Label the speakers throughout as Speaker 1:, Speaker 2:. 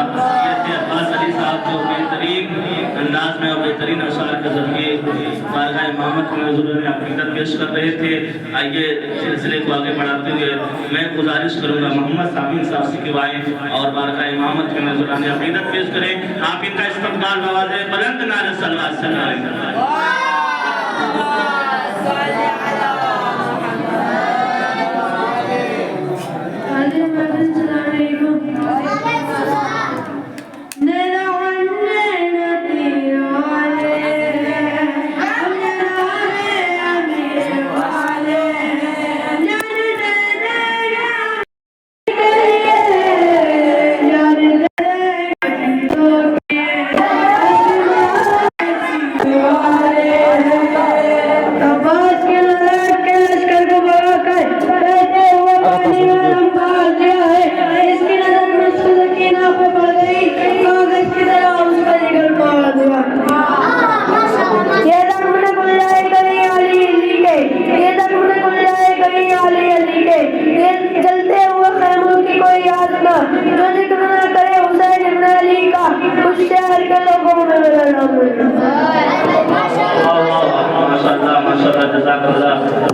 Speaker 1: ये थे अब्बास अली साहब जो बेहतरीन अंदाज में और बेहतरीन अशार के जरिए बारगाह इमामत में हुजूर ने अक़ीदत पेश कर रहे थे। आइए सिलसिले को आगे बढ़ाते हुए मैं गुजारिश करूंगा मोहम्मद सामीन साहब से कि आएं और बारगाह इमामत में हुजूर ने अक़ीदत पेश करें। आप इनका इस्तक़बाल नवाज़े बुलंद नारे सल्लल्लाहु अलैहि वसल्लम।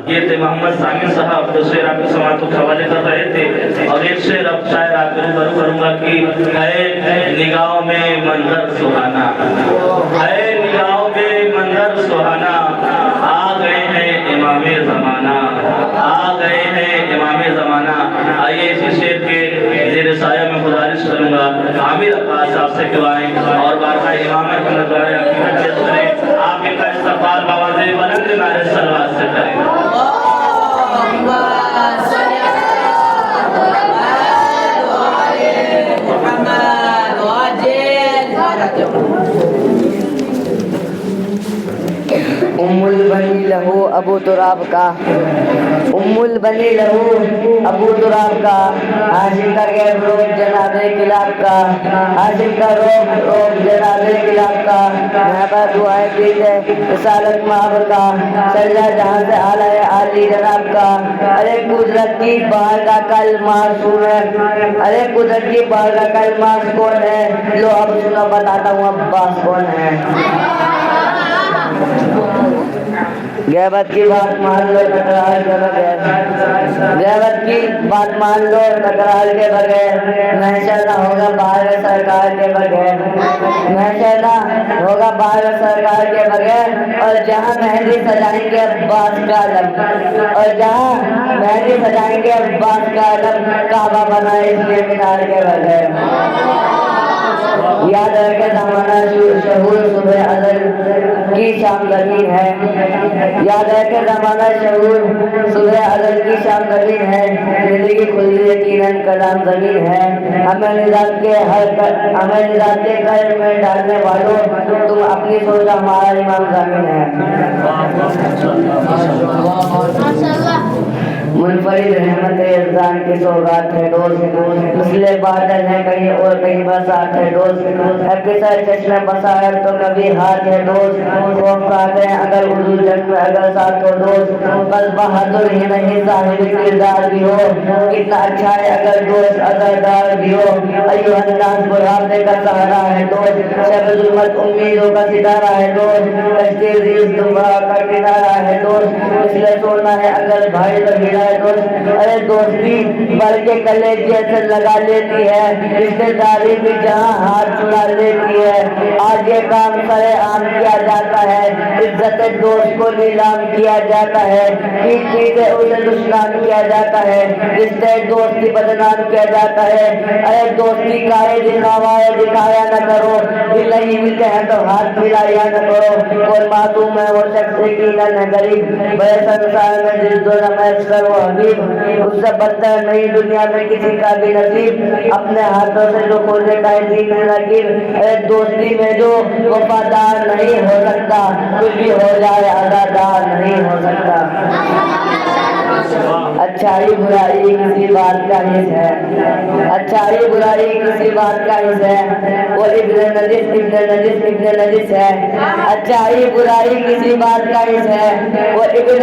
Speaker 1: ये थे मोहम्मद सामीन साहब जो शेर आपके समात को हवाले कर रहे थे। और एक शेर अब शायद आपको रूबरू करूंगा कि है निगाहों में मंजर सुहाना, है निगाहों में मंजर सुहाना, आ गए हैं इमामे ज़माना, आ गए हैं इमामे ज़माना। आइए इसी शेर के ज़ेर साया में गुजारिश करूंगा आमिर अब्बास साहब से करवाएं और बारगाह इमामत में नज़ारे अक़ीदत पेश करें। आप इनका इस्तक़बाल नवाज़े बुलंद नारे सल्लल्लाहु से करें।
Speaker 2: उम्मुल बनी लहू अबू तुराब का, उम्मुल बनी लहू अबू तुराब का, हाशिम का गैब रोग जनाबे किलाब का, हाशिम का रोग रोग जनाबे किलाब का, महबा दुआएं दीजिए रिसालत माहब का, सजदा जहां से आला है आली जनाब का। अरे कुदरत की बाहर का कल मासूम है, अरे कुदरत की बाहर का कल मास कौन है, लो अब सुनो बताता हूँ अब्बास कौन है। गैबत की बात मान लो टकरार के बगैर, गैबत की बात मान लो टकरार के बगैर, महशर ना होगा बाहर सरकार के बगैर, महशर ना होगा बाहर सरकार के बगैर। और जहाँ मेहंदी सजाएंगे अब्बास का आलम, और जहाँ मेहंदी सजाएंगे अब्बास का आलम, काबा बना इसलिए मीनार के बगैर। याद रखे ज़माना शहूर सुबह अज़ल की शाम ज़मीन है, याद रखे ज़माना शहूर सुबह अज़ल की शाम ज़मीन है, ज़िंदगी खुली यकीनन कलाम ज़मीन है। हमें निजात के कर में डालने वालों, तुम अपनी सोच हमारा इमाम ज़मीन है। मुनफरिद रहमत इज़ान की सौगात है दोस्त, पिछले बादल है कहीं और कहीं बरसात है दोस्त, सर चश्मे बसायर तो कभी हाथ है दोस्त, खौफ खाते हैं अगर उर्दू जंग में अगर साथ हो दोस्त, बस बहादुर ही नहीं साहिब किरदार भी हो, कितना अच्छा है अगर दोस्त अज़रदार भी हो। अय्युहन्नास बुढ़ापे का सहारा है दोस्त, शब-ए-ज़ुल्मत उम्मीदों का सितारा है दोस्त, कश्ती रीज़ दुआ का किनारा है दोस्त, इसलिए सोना है अगर भाई तो हीरा है दोस्त। अरे दोस्ती बढ़ के कलेजे से लगा लेती है, रिश्तेदारी भी जहाँ हाथ छुड़ा लेती है। आज ये काम सरे आम किया जाता है, इज्जत दोस्त को नीलाम किया जाता है, पीठ से उसे दुश्मन किया जाता है, रिश्ते दोस्ती बदनाम किया जाता है। अरे दोस्ती का दिखाया न करो, दिल नहीं मिलते हैं तो हाथ मिलाया न करो। और मासूम है वो शख्स यकीनन है गरीब, बड़े संसार में जिस दो नमस्कार वो हबीब, उससे बदतर नहीं दुनिया में किसी का भी नसीब, अपने हाथों से जो खोले का दीन नकीर। अरे दोस्ती में जो वफादार नहीं हो सकता, कुछ भी हो जाए अदादार नहीं हो सकता। अच्छाई बुराई किसी बात का हिस्सा है, अच्छाई बुराई किसी बात का हिस्सा है, वो इब्न नजिस है। अच्छाई बुराई किसी बात का हिस्सा है, वो इब्न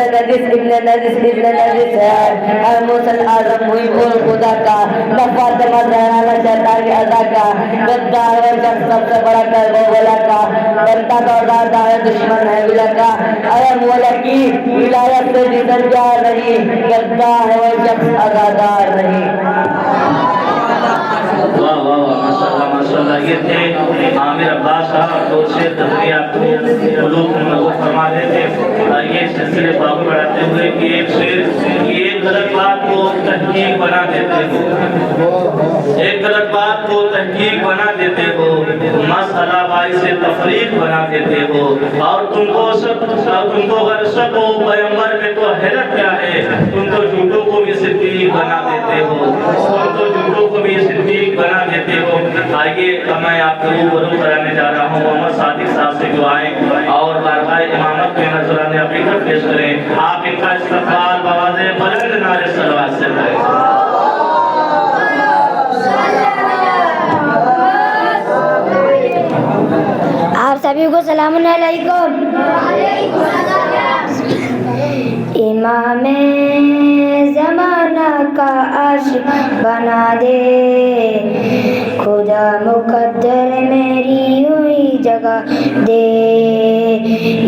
Speaker 2: नजिस है। हर मुसल आजम हुई बोल खुदा का, नफा तमा जहराना शैतान के अदा का, गद्दार और शख्स सबसे बड़ा कर वो बोला का, बनता दौड़दार दार दुश्मन है विला का। अरे मौला की विलायत से जिधर जा रही, गद्दार है वो शख्स अदादार नहीं।
Speaker 1: वाह वाह वाह, माशाल्लाह माशाल्लाह। ये थे आमिर अब्बास साहब, तो शेर तस्वीर आपको फरमा देते। ये सिलसिले को आगे बढ़ाते हुए कि एक शेर की एक गलत बात को तहकीक बना देते हो, एक गलत बात को तहकीक बना देते हो, मसला बाई से तफरीक बना देते हो, और तुमको अगर शक हो पैगंबर में तो हैरत क्या है, तुम तो झूठों को भी सिद्दीक बना देते हो, तुम तो झूठों को भी सिद्दीक बना देते हो। आइए मैं आपको रूबरू कराने जा रहा हूँ मोहम्मद सादिक साहब से दुआएं और बारगाह इमामत में नजराने अकीदत पेश करें। आप इनका इस्तकबाल बवाज़े बुलंद नारे सलवात से करें।
Speaker 3: आप सभी को सलाम अलैकुम। इमाम ज़माना का आशिक बना दे, खुदा मुकद्दर मेरी हुई जगह दे।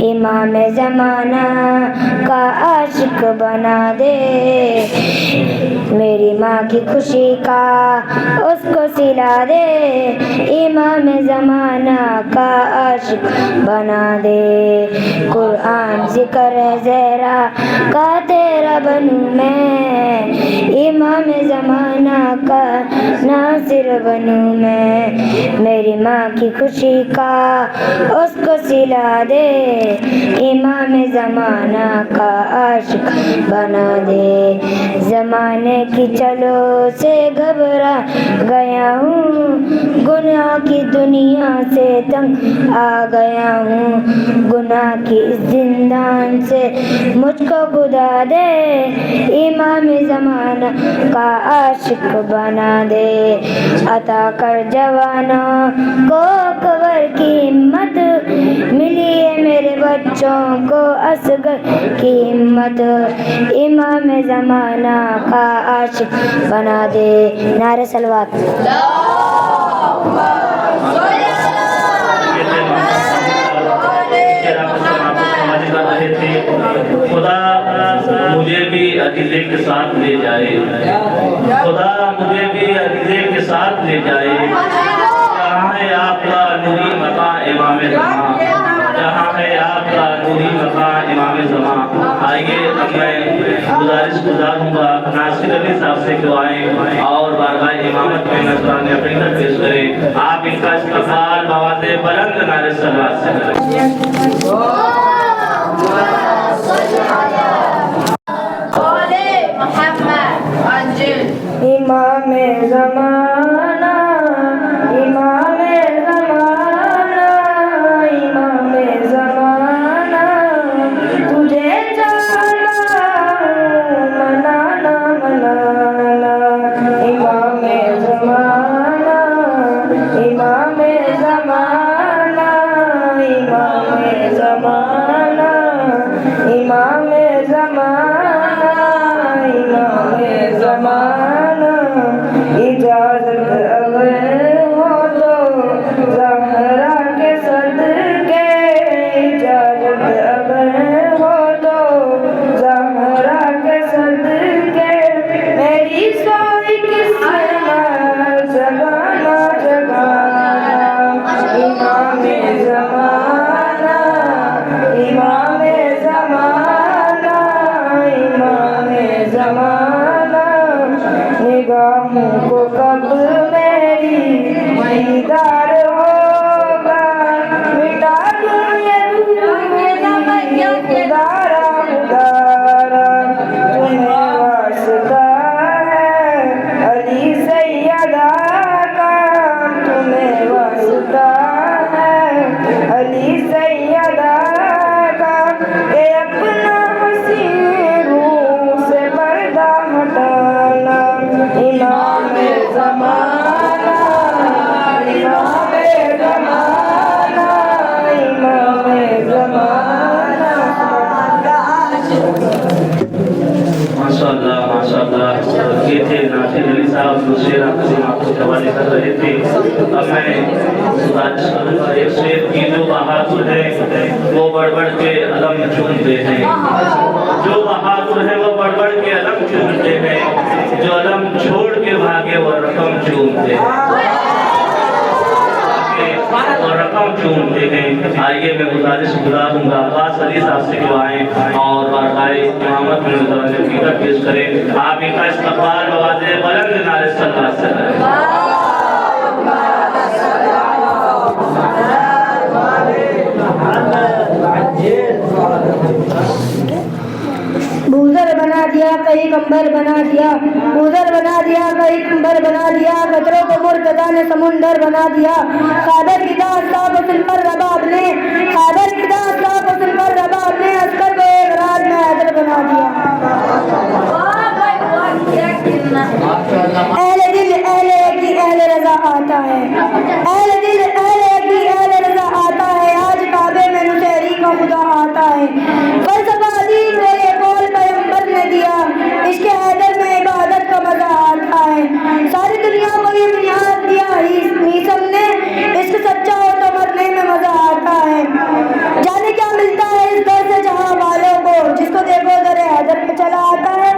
Speaker 3: इमाम ज़माना का आशिक बना दे, मेरी माँ की खुशी का उसको सिला दे। इमाम ज़माना का आशिक बना दे, कुरान जिक्र है ज़हरा का तेरा बनूं मैं। इमाम ज़माना का नासिर बनूं मैं, मेरी माँ की खुशी का उसको सिला दे। इमाम ज़माना का आशिक बना दे, ज़माने की चलो से घबरा गया हूँ, गुनाह की दुनिया से तंग आ गया हूँ। गुनाह की इस जिंदान से मुझको खुदा दे, इमाम ज़माना का आशिक बना दे। अता कर जवानों को कबर की हिम्मत, मिली है मेरे बच्चों को असगर की हिम्मत। इमाम ज़माना का आशिक बना दे। नारे सलवात।
Speaker 1: खुदा मुझे भी अकीदे के साथ ले जाए, खुदा मुझे भी अकीदे के साथ ले जाए। जहाँ है आपका नूरी मका इमाम ज़मां, जहाँ है आपका नूरी मका इमाम ज़मां। आइए अब मैं गुजारूंगा नासिर अली साहब से दुआएं और बारगाह इमामत में नजराने अकीदत पेश करें। आप इनका इस्तकबाल बवाज़े बुलंद नारे सलवात से करें।
Speaker 3: इमाम ज़माना, इमाम ज़माना, इमाम ज़माना, तुझे जाना मनाना मनाना। इमाम ज़माना, इमाम ज़माना, इमाम ज़माना, इमाम ज़माना, इमाम
Speaker 1: के हवाले कर रहे थे। अब मैं गुजारिश करूंगा एक शेर की, जो बहादुर है वो बढ़ बढ़ के अलम चूमते हैं, जो बहादुर है वो बढ़ बढ़ के अलम चूमते हैं, जो अलम छोड़ के भागे वो रकम चूमते हैं, और रकम चूमते हैं। आइए मैं गुजारिश करूंगा अब्बास अली साहब से दुआएं और बारगाहे इमामत में नज़ीरत पेश करें। आप इनका इस्तकबाल नवाज़े बुलंद नारे सल्लल्लाहु अलैहि वसल्लम।
Speaker 3: भूजर बना दिया कहीं कंबर बना दिया, भूजर बना दिया कहीं कंबर बना दिया, कतरों को मुर्तजा ने समुंदर बना दिया। खैबर की दास्तां को सुनकर रबाब ने, खैबर की दास्तां को सुनकर रबाब ने अस्कर को एक रात में हैदर बना दिया। अहले दिल अहले की अहले रजा आता है, अहले दिल अहले की अहले रजा आता है, आज काबे में नुशहरी का खुदा आता है। फलसफा दीन को ये कौल पैगंबर ने दिया, इसके हैदर में इबादत का मजा आता है। सारी दुनिया को ये बुनियाद दिया ईसम ने, इश्क सच्चा हो तो मरने में मजा आता है। जाने क्या मिलता है इस दर से जहां वालों को, जिसको देखो दर हैदर पे चला आता है।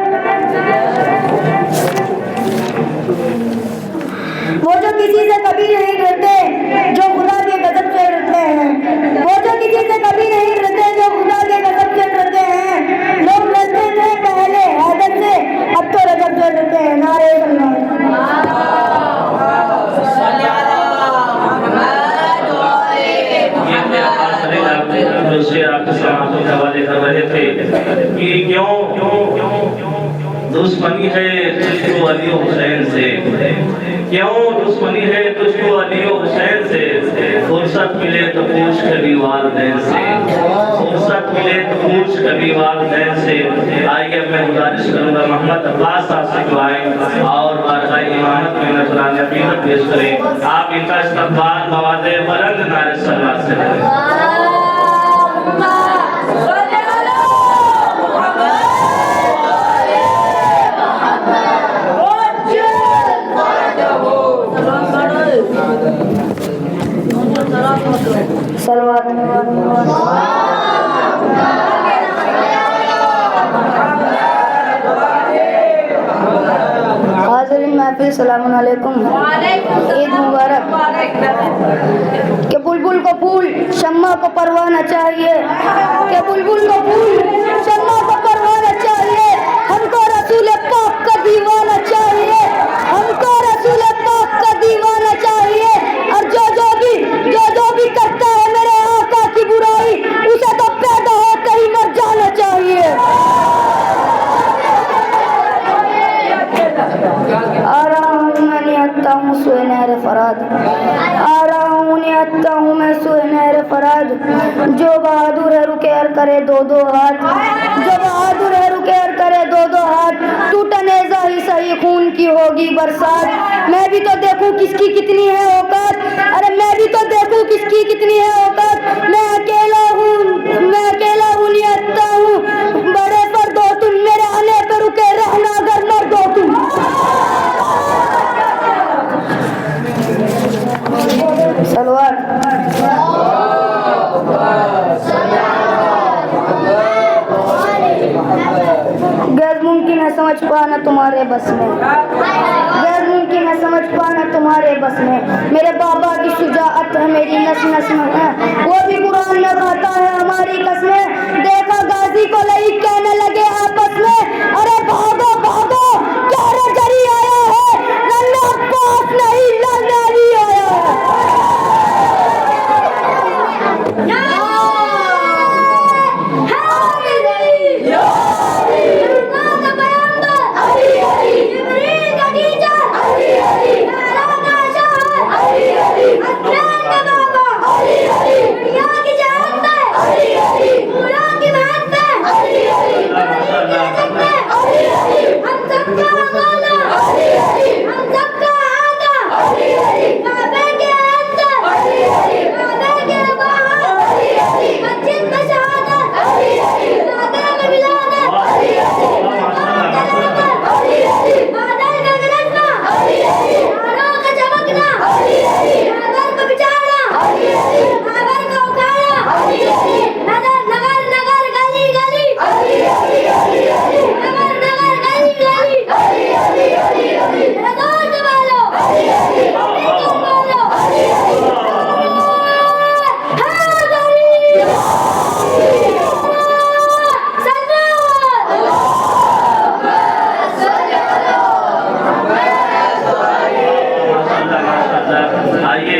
Speaker 3: वो जो किसी से कभी नहीं डरते, जो खुदा के गजब से डरते हैं, वो जो किसी से कभी नहीं डरते, जो खुदा के गजब से डरते हैं। लोग डरते थे पहले हैदर से, अब तो रजब से डरते हैं। नारे अल्लाह।
Speaker 1: आपके समाज के हवाले कर रहे थे कि क्यों दुश्मनी है तुझको अली हुसैन से, क्यों दुश्मनी है तुझको अली हुसैन से, फुर्सत मिले तो पूछ कभी वालिदैन से, फुर्सत मिले तो पूछ कभी वालिदैन से। आइए मैं गुजारिश करूंगा मोहम्मद अब्बास साहब से दुआएं और बारगाह इमामत में नजराने अकीदत पेश करें। आप इनका इस्तकबाल नवाज़े बुलंद नारे सल्लल्लाहु अलैहि वसल्लम।
Speaker 3: हाज़रीन महफिल सलामुन अलैकुम, ईद मुबारक। के बुलबुल को फूल शम्मा को परवाना चाहिए, के बुलबुल को फूल शम्मा को परवाना चाहिए। हमको रसूल पाक का दीवाना चाहिए, हमको रसूल पाक का दीवाना चाहिए। और जो भी करता है मेरे आका की बुराई, उसे तो पैदा होकर ही मर जाना चाहिए। आ रहा हूँ मैं निहत्ता हूँ सुए नहर फराद, आ रहा हूँ निहत्ता हूँ मैं सुए नहर फराद। जो बहादुर है रुके और करे दो दो हाथ, जो बहादुर है रुके और करे दो दो हाथ। टूटा नेज़ा ही सही खून की होगी बरसात। मैं भी तो देखूं किसकी कितनी है औकात, अरे मैं भी तो देखूं किसकी कितनी है औकात। मैं अकेला हूँ निहत्ता हूँ, बड़े पर दो तुम मेरे आने पर रुके रहना अगर मर दो तुम। सलवार गैर मुमकिन है समझ पाना तुम्हारे बस में, गैर मुमकिन है समझ पाना तुम्हारे बस में। मेरे बाबा की शुजाअत है मेरी नस नस में है, वो भी कुरान में खाता है हमारी कसमें। देखा गाजी को लई कहने लगे आपस में, अरे भागो भागो क्या जरी आया है, नन्ना अब्बास नहीं नन्ना अली आया है।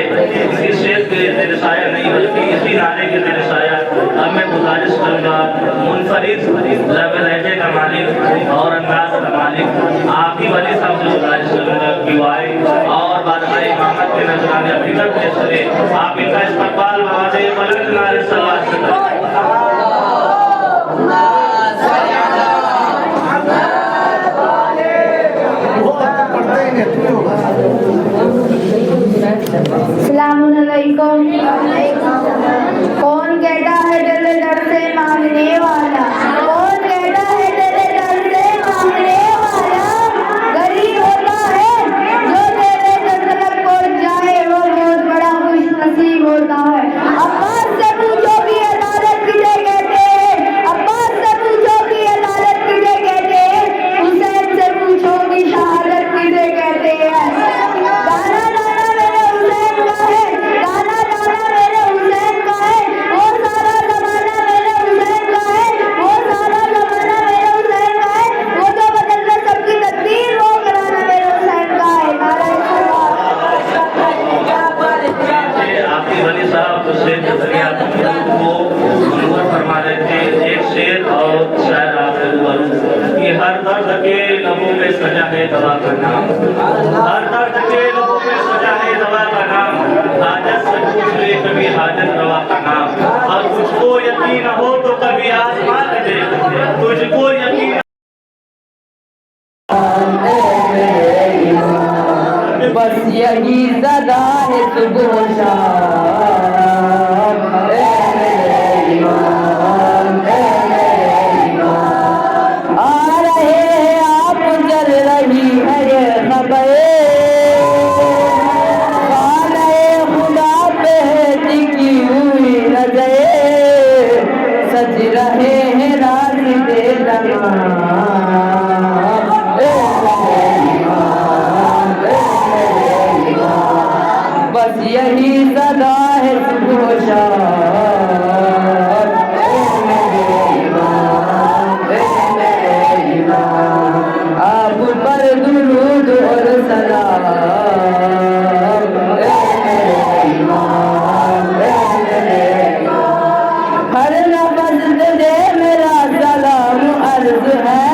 Speaker 1: किसी शेर के तेरे साया नहीं बल्कि इसी नारे के तेरे साया। अब मैं गुजारिश करूँगा मुनफरिद लहजे का मालिक और अंदाज का मालिक आप ही वली साहब से गुजारिश करूँगा कि वो आए और बादशाह इमामत के नजराने हकीकत पेश करे। आप इनका इस्तकबाल नवाजे बुलंद नारे सलावत से करें।
Speaker 3: अस्सलामुअलैकुम। कौन कहता है तेरे दर से मांगने वाला, कौन कहता है तेरे दर से मांगने वाला, गरीब होता है जो तेरे दर तक पहुंच जाए वो बहुत बड़ा खुश नसीब होता है। अब्बास से पूछो कि अदालत किसे कहते हैं, अब्बास से पूछो कि अदालत किसे कहते हैं, हुसैन से पूछो कि शहादत किसे कहते हैं। गाना गाना मेरे हुसैन का है, गाना गाना मेरे हुसैन का है, वो सारा जमाना मेरे हुसैन का है, वो सारा जमाना मेरे हुसैन का है, वो तो बदल कर सबकी तकदीर वो कराना मेरे हुसैन का है।
Speaker 1: आपकी वली साहब हुसैन जकरिया को मनवर फरमा रहे थे एक शेर और शायर आपके ऊपर कि हर दर्द के लबों में सजा है दवा का नाम, हर दर्द के लबों में सजा है दवा का नाम, हाजत से पूछ ले कभी हाजत रवा का नाम, और तुझको यकीन हो तो कभी आजमा के देख, तुझको यकीन
Speaker 2: बस यही सदा है सुबह शाम, ए मेरे इमाम, ए मेरे इमाम। आ रहे हैं आप, चल रही है ये खबर, खाने खुदा पे है टिकी हुई नजर, सज रहे हैं रास्ते तमाम, बस यही सदा है सुबह शाम, ए मेरे इमाम, ए मेरे इमाम। आप पर दुरूद और सलाम, ए मेरे इमाम, ए मेरे इमाम। हर नफ्स दे मेरा सलाम अर्ज है,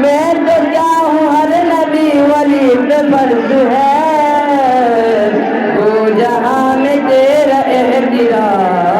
Speaker 2: मैं तो क्या हूँ हर नबी वली पे फर्ज है, जहाँ में तेरा एहतिराम,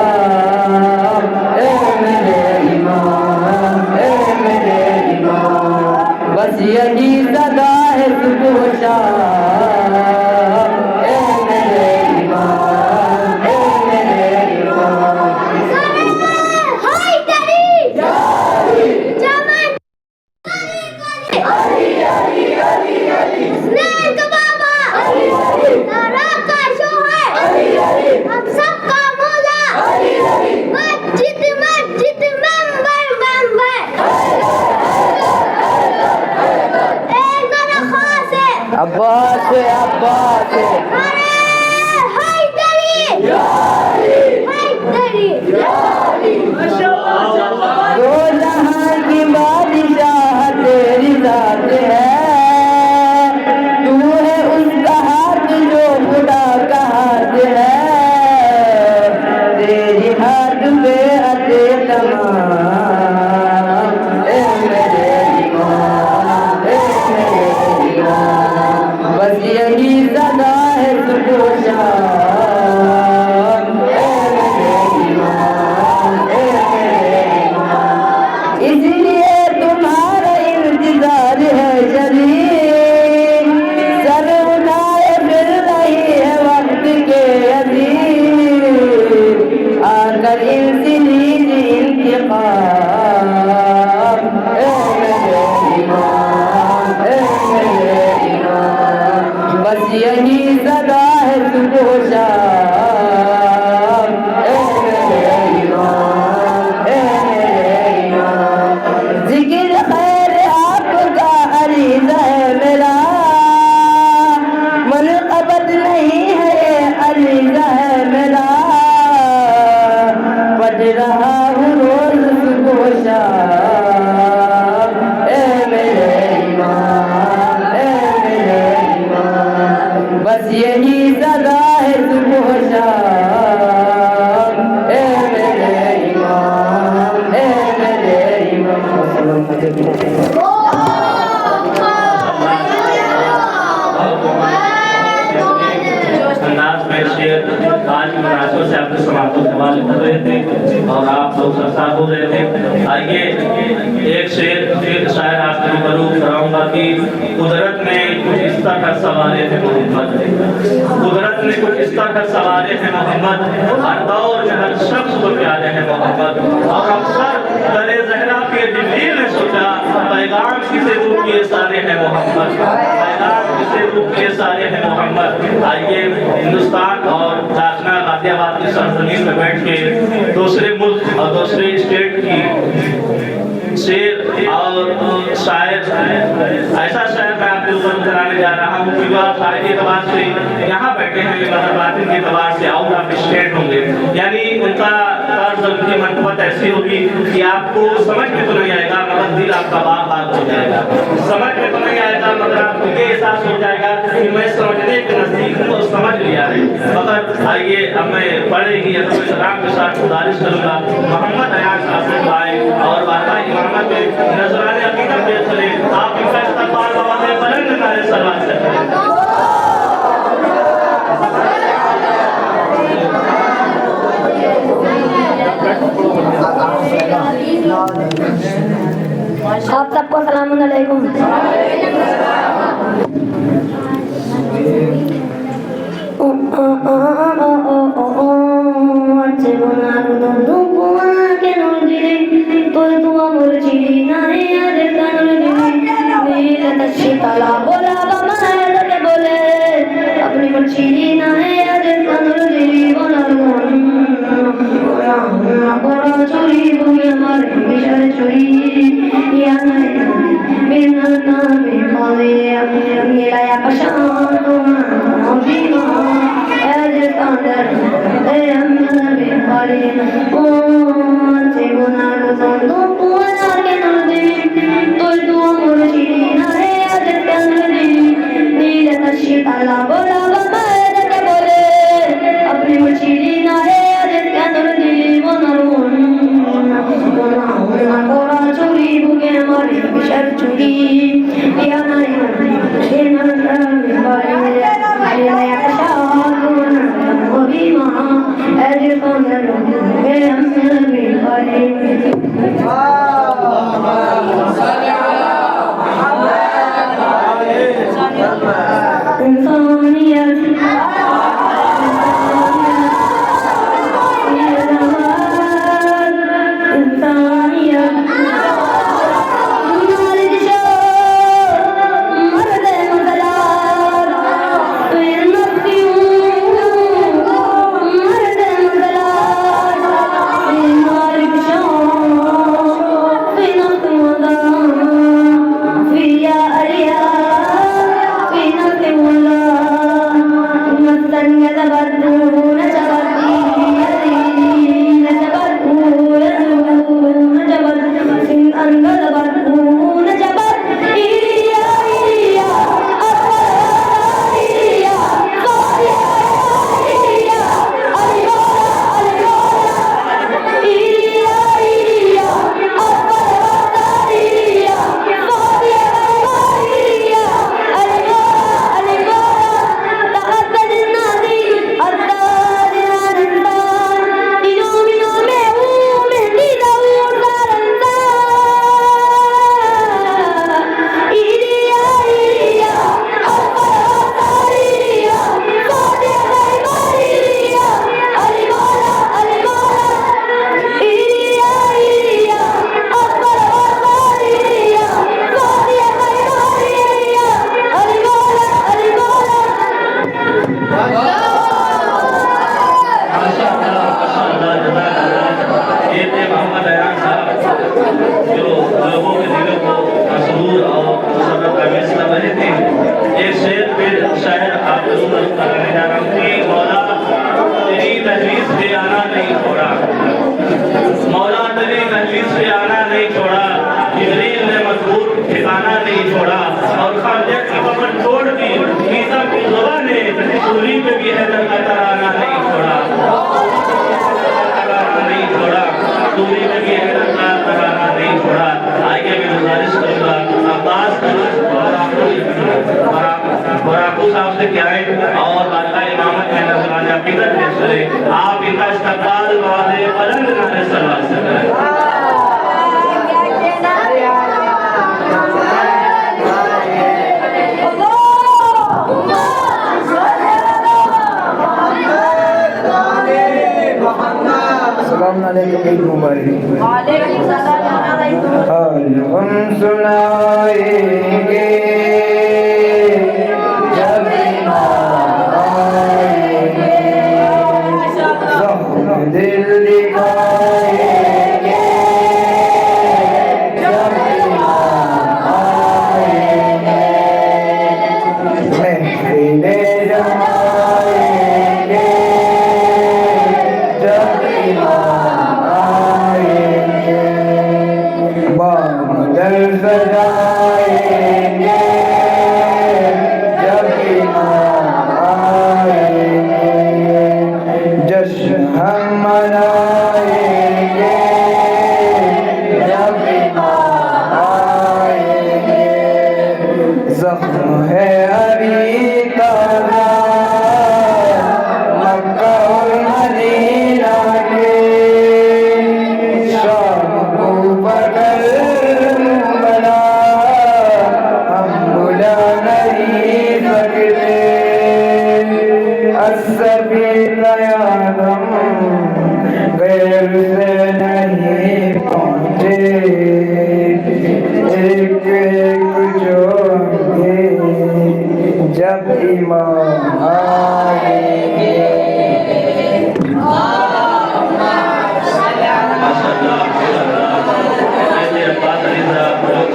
Speaker 1: शेर आज की मुनासिबत से आपके समाप्त के हवाले कर रहे थे और आप लोग सरसार हो रहे थे। आइए एक शेर शायर आपको करूँ कराऊंगा कि कुदरत ने कुछ इस तरह सवारे हैं मोहम्मद, कुदरत ने कुछ इस तरह सवारे हैं मोहम्मद, हर दौर में हर शख्स को प्यारे हैं मोहम्मद। और अक्सर दरे ज़हरा के जिब्रील ने सोचा पैगाम किसे रूप किए सारे हैं मोहम्मद, पैगाम किसे रूप किए सारे हैं मोहम्मद। आइए हिंदुस्तान और झारखंड गाजियाबाद की सरजमीन में बैठ के दूसरे मुल्क और दूसरे स्टेट की शेर और शायर, ऐसा शायर मैं आपके ऊपर कराने जा रहा हूँ कि आप शायरी के एतबार से यहाँ बैठे हैं मगर बातिन के एतबार से आउट ऑफ स्टेट होंगे, यानी उनका तर्ज उनकी मनफत ऐसी होगी कि आपको समझ में तो नहीं आएगा मगर दिल आपका बार बार हो जाएगा, समझ में तो नहीं आएगा मगर आपको ये एहसास हो जाएगा कि मैं समझने के नजदीक हूँ और समझ लिया है। मगर आइए अब मैं बड़े ही एहतराम के साथ गुजारिश करूँगा मोहम्मद अयान साहब आए और वाक़ई इमामत में नजराने अकीदत पेश करें। आप इनका इस्तकबाल बाबा में बुलंद नारे सलावत से करें।
Speaker 3: आप सबको सलाम अलैकुम। अपनी मर्जी ना है चोरी बोले हमारे विचार चोरी या बिना नामे पाले मेरा या पशान बीमा ऐज कांदर ए हम पाले ओ से गुना दो पुआना के नदी तो तू मुर्शी ना है आज कांदर नील कशी ताला बोला बाबा के बोले अपनी मर्जी ना है आज कांदर चोरी भूखे हमारे विशर चोरी या
Speaker 1: अकीदत पेश करें। आप इनका इस्तकबाल वाले बुलंद नारे सलवात से करें।
Speaker 4: अस्सलाम वालेकुम, ईद मुबारक। हम सुनाएंगे जब इमाम आएंगे, ज़ख्म दिल दिखाएंगे जब इमाम आएंगे, महफिलें जमाएंगे जब इमाम आएंगे, बादल सजाएंगे जब इमाम आएंगे, जश्न हम मनाएंगे जब इमाम आएंगे, ज़ख्म है अभी ताज़ा मक्का और मदीना के, शाम को बदल बना हम बुला नहीं सकते, अस्सबील आदम गैर से नहीं पहुँचे, एक एक जो होंगे जब इमाम आएंगे।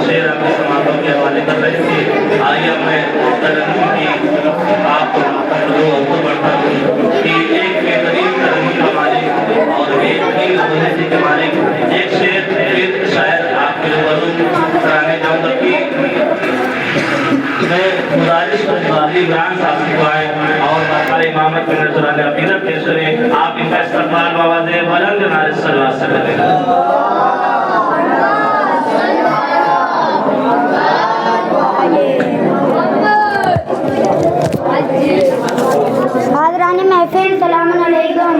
Speaker 1: शेर आपके समारोह के हवाले कर रहे थे। आइए मैं तरन्नुम की आप लोगों बढ़ता हूँ कि एक बेहतरीन तरन्नुम का मालिक और बेहतरीन अभिनेत्री के मालिक एक शेर फिर शायद आपके रूबरू कराने जाऊँगा कि मैं गुजारिश करूँगा इमरान साहब की दुआएं और बाकाए इमामत में नजराने अकीदत पेश करें। आप इनका इस्तकबाल आवाज़े बुलंद नारे सलवात से करें।
Speaker 3: हाज़रानी महफिल सलामुन अलैकुम।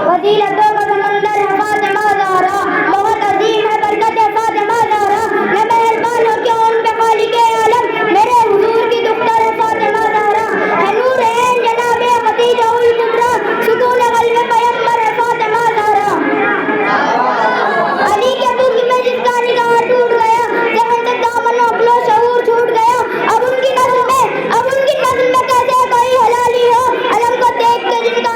Speaker 3: फजीलतों का समंदर है फातिमा ज़हरा, बहुत अजीम है बरकत है फातिमा ज़हरा, मैं मेहरबान हो क्यों उन पे खालिक़े आलम, मेरे हुजूर की दुख्तर है फातिमा ज़हरा, है नूर ऐन जनाबे खदीजा उल कुबरा, सुकून क़ल्ब पैगंबर है फातिमा ज़हरा। अली के दुख में जिसका निगाह टूट गया, जहन से दामन अपनो शऊर छूट गया, अब उनकी नस्ल में कैसे कोई हलाली हो, अलम को देख के जिनका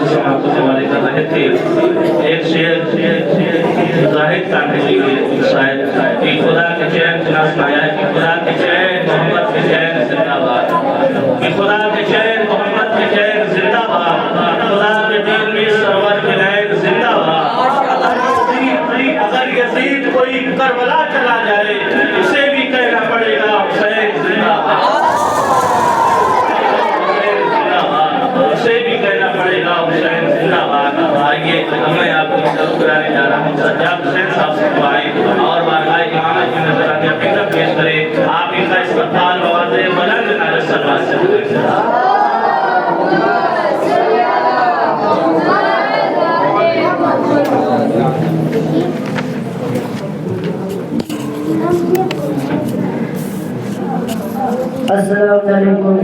Speaker 1: आपको समाप्त के हवाले कर रहे थे। एक शेर जाहिद कांटे की शायद कि खुदा के चैन चुना सुनाया है कि खुदा के चैन मोहम्मद के चैन जिंदाबाद, कि खुदा के चैन मोहम्मद के चैन जिंदाबाद, खुदा के दीन में सरवर के नैन जिंदाबाद। अगर यजीद कोई करबला चला जाए उसे भी कहना पड़ेगा हुसैन जिंदाबाद, उसे भी कहना पड़ेगा हुसैन जिंदाबाद। आइए मैं आपको मदद कराने जा रहा हूँ सज्जाद हुसैन साहब से दुआएं और बारगाह इमाम की नजर आने अपनी तरफ पेश करें। आप इनका इस्तकबाल नवाज़े बुलंद नारे सलवात से करें।
Speaker 2: अस्सलामुअलैकुम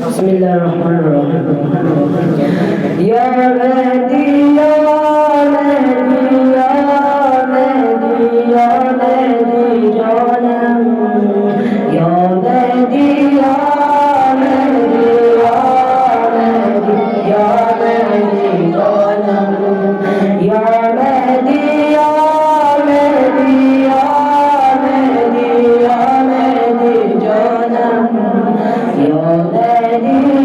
Speaker 2: बिस्मिल्लाहिर्रहमानिर्रहीम। या मेहदी या मेहदी या मेहदी या मेहदी जानम, या मेहदी या मेहदी या मेहदी या मेहदी जानम, या मेहदी या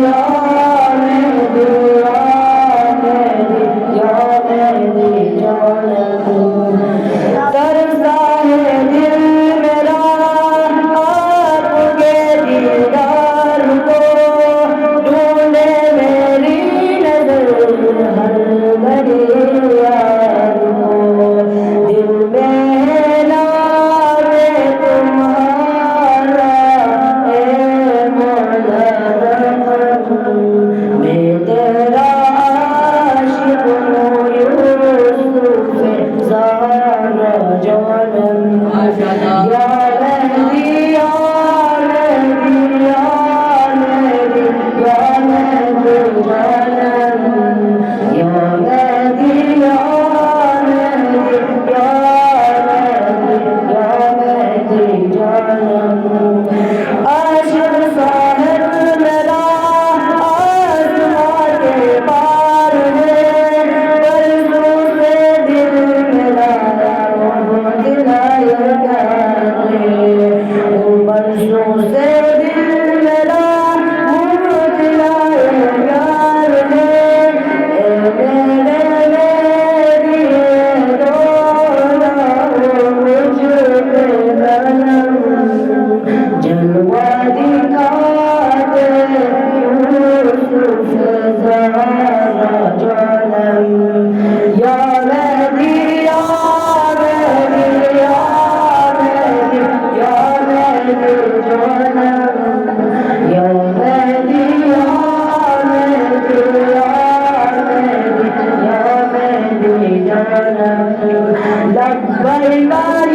Speaker 2: मेहदी या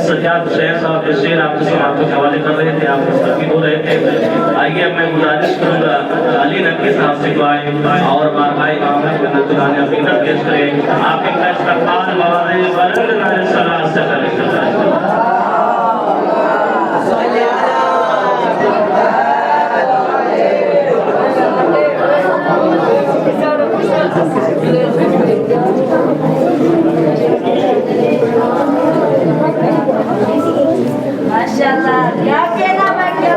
Speaker 1: सज्जाद हुसैन साहब जो शेर आपके समाप्त के हवाले कर रहे थे, आप तस्वीर हो रहे थे। आइए मैं गुजारिश करूंगा अली नगीना के साथ से दुआएं और भाई मोहम्मद बिन अब्दुल्लाह अपनी तरफ पेश करें। आप इनका इस्तकबाल मवाज़े बुलंद नारे सलात से करें।
Speaker 2: माशाल्लाह, क्या कहना है क्या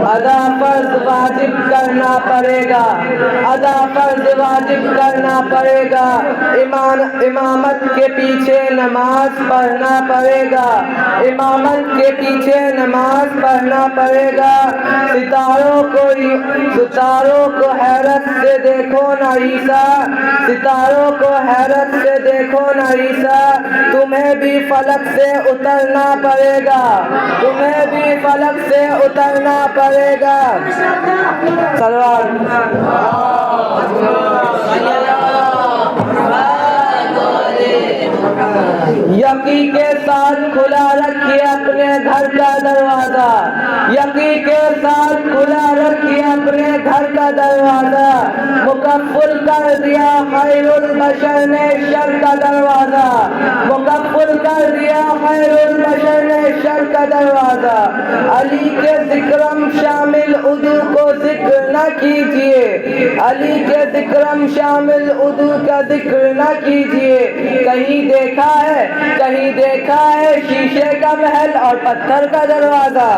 Speaker 4: अदा फर्ज वाजिब करना पड़ेगा, अदा फर्ज वाजिब करना पड़ेगा। इमामत के पीछे नमाज पढ़ना पड़ेगा, इमामत के पीछे नमाज पढ़ना पड़ेगा। सितारों को हैरत से देखो ना ईसा, सितारों को हैरत से देखो ना ईसा। तुम्हें भी फलक से उतरना पड़ेगा, तुम्हें भी फलक से उतरना पड़ेगा। सलवार यकी के साथ खुला रखिए अपने घर का दरवाजा, यकी के साथ खुला रखिए अपने घर का दरवाजा। मुकफ्फल कर दिया खैरुल बशर ने शर का दरवाजा, मुकफ्फल कर दिया खैरुल बशर ने शर का दरवाजा। अली के जिक्रम शामिल उदू को जिक्र न कीजिए, अली के जिक्रम शामिल उदू का जिक्र न कीजिए। कहीं देखा है शीशे का महल और पत्थर का दरवाजा।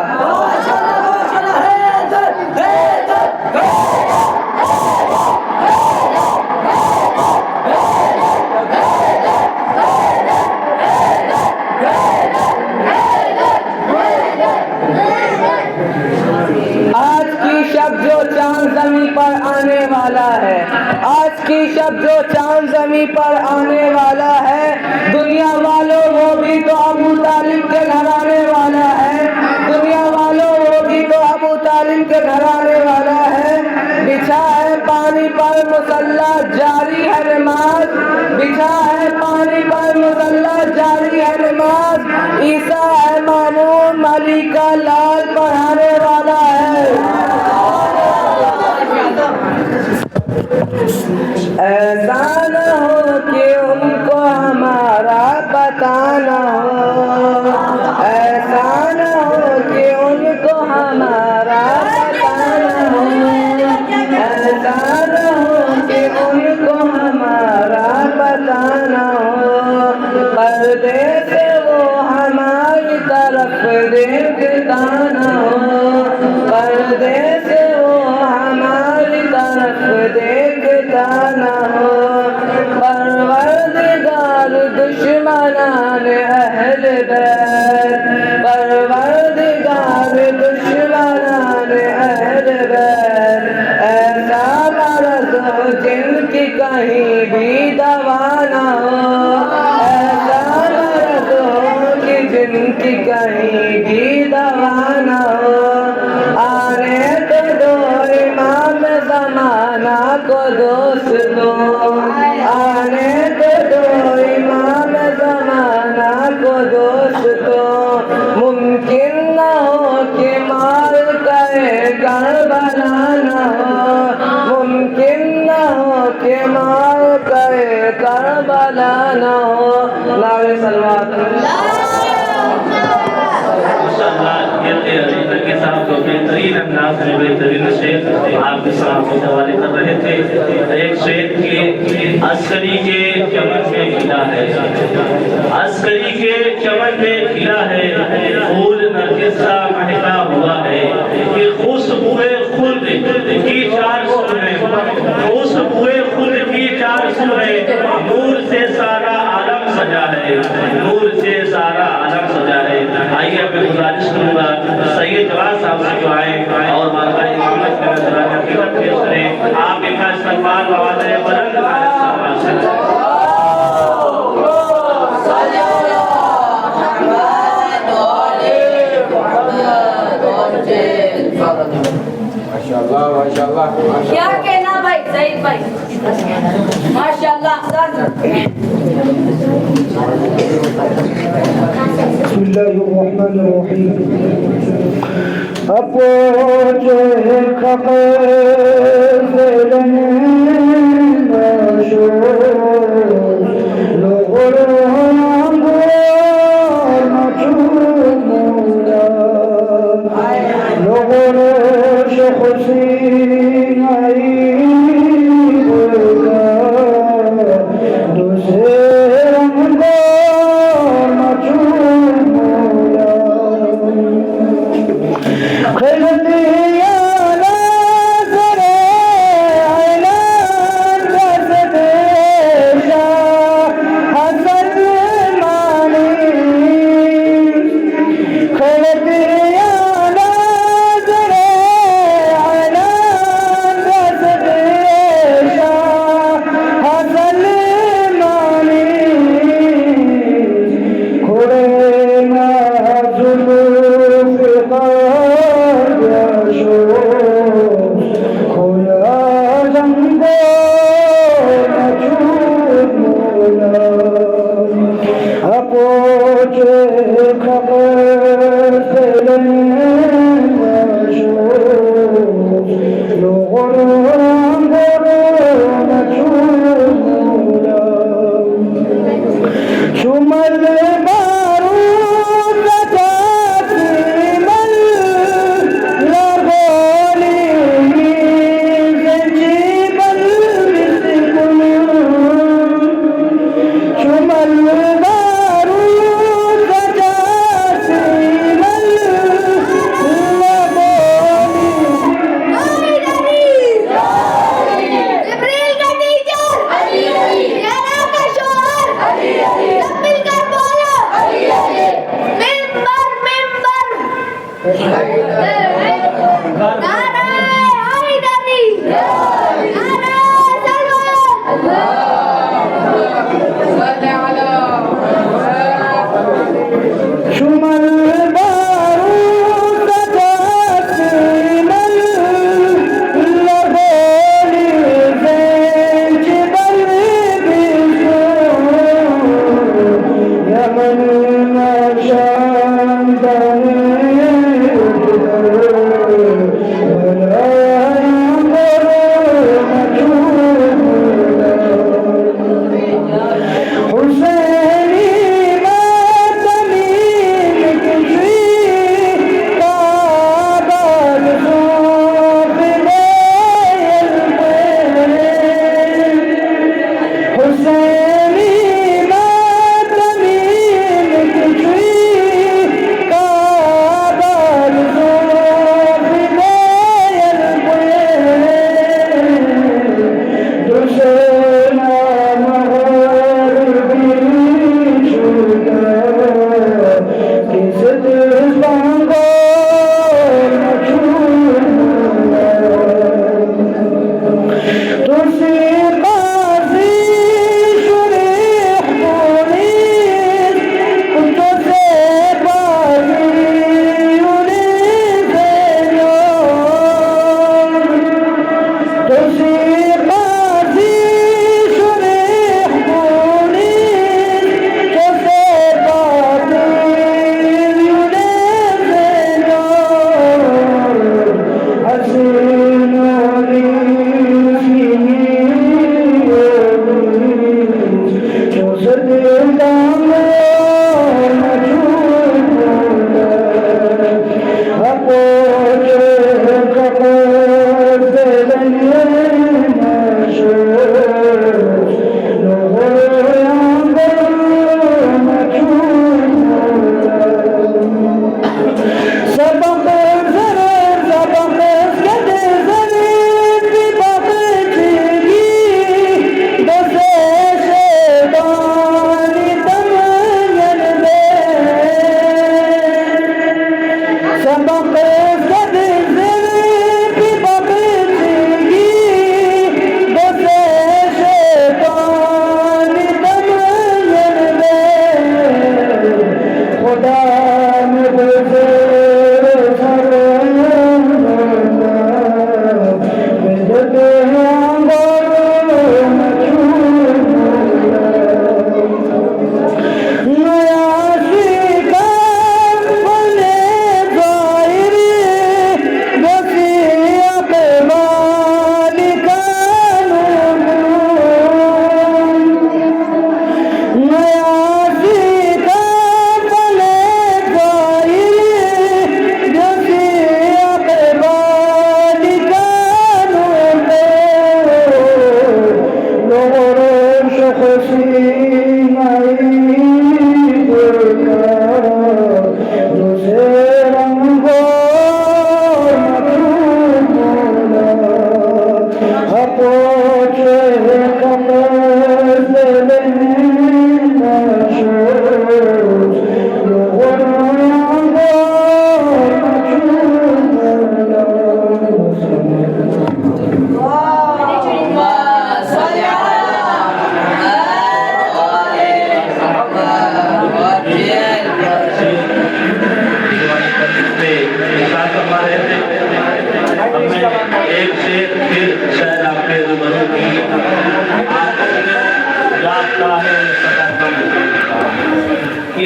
Speaker 4: आज की शब जो चांद जमीन पर आने वाला है, आज की शब जो चांद जमीन पर आने वाला है। दुनिया वालों वो भी तो अबू तालिब के घर आने वाला है, दुनिया वालों वो भी तो अबू तालिब के घर आने वाला है। बिछा है पानी पर मुसल्ला जारी है नमाज, बिछा है पानी पर मुसल्ला जारी है नमाज। ईसा है मामून अली का लाल पढ़ाने वाला है। ऐसा न हो कि उनको हमारा पता न हो, ऐसा न हो कि उनको हमारा पता न हो, ऐसा न हो कि उनको हमारा पता न हो। पर्दे से वो हमारी तरफ देखता न हो, पर्दे से वो हमारी तरफ देखता न हो। परवरदिगार दुश्मनान अहल बैत, परवरदिगार दुश्मनान अहल बैत। ऐसा मर्द हो जिनकी कहीं भी दवा न हो, ऐसा मर्द हो कि जिनकी कहीं भी दवा न हो। आने तो दो इमाम ज़माना को दोस्तों, आने तो दो इमाम ज़माना को दोस्तों। मुमकिन न हो कि मार करे करबला न हो, मुमकिन न हो कि मार करे करबला न हो। नारे सलवात
Speaker 1: के साथ बेहतरीन अंदाज में बेहतरीन शेर आपके सामने हवाले कर रहे थे। एक शेर की अस्करी के चमन में खिला है, अस्करी के चमन में खिला है, फूल नरगिस सा महका हुआ है कि खुशबुए खुल्द की चार सुरें, खुशबुए खुल्द की चार सुरें। नूर से सारा आलम सजा है, नूर से सारा आलम सजा है। आइए मैं गुजारिश करूंगा सैयद जवाद साहब से जो आए और माता आप इनका इस्तकबाल मवाज़े बुलंद
Speaker 3: क्या कहना भाई
Speaker 5: सईद भाई माशाल्लाह
Speaker 6: बिस्मिल्लाहिर्रहमानिर्रहीम अपो जो है खबर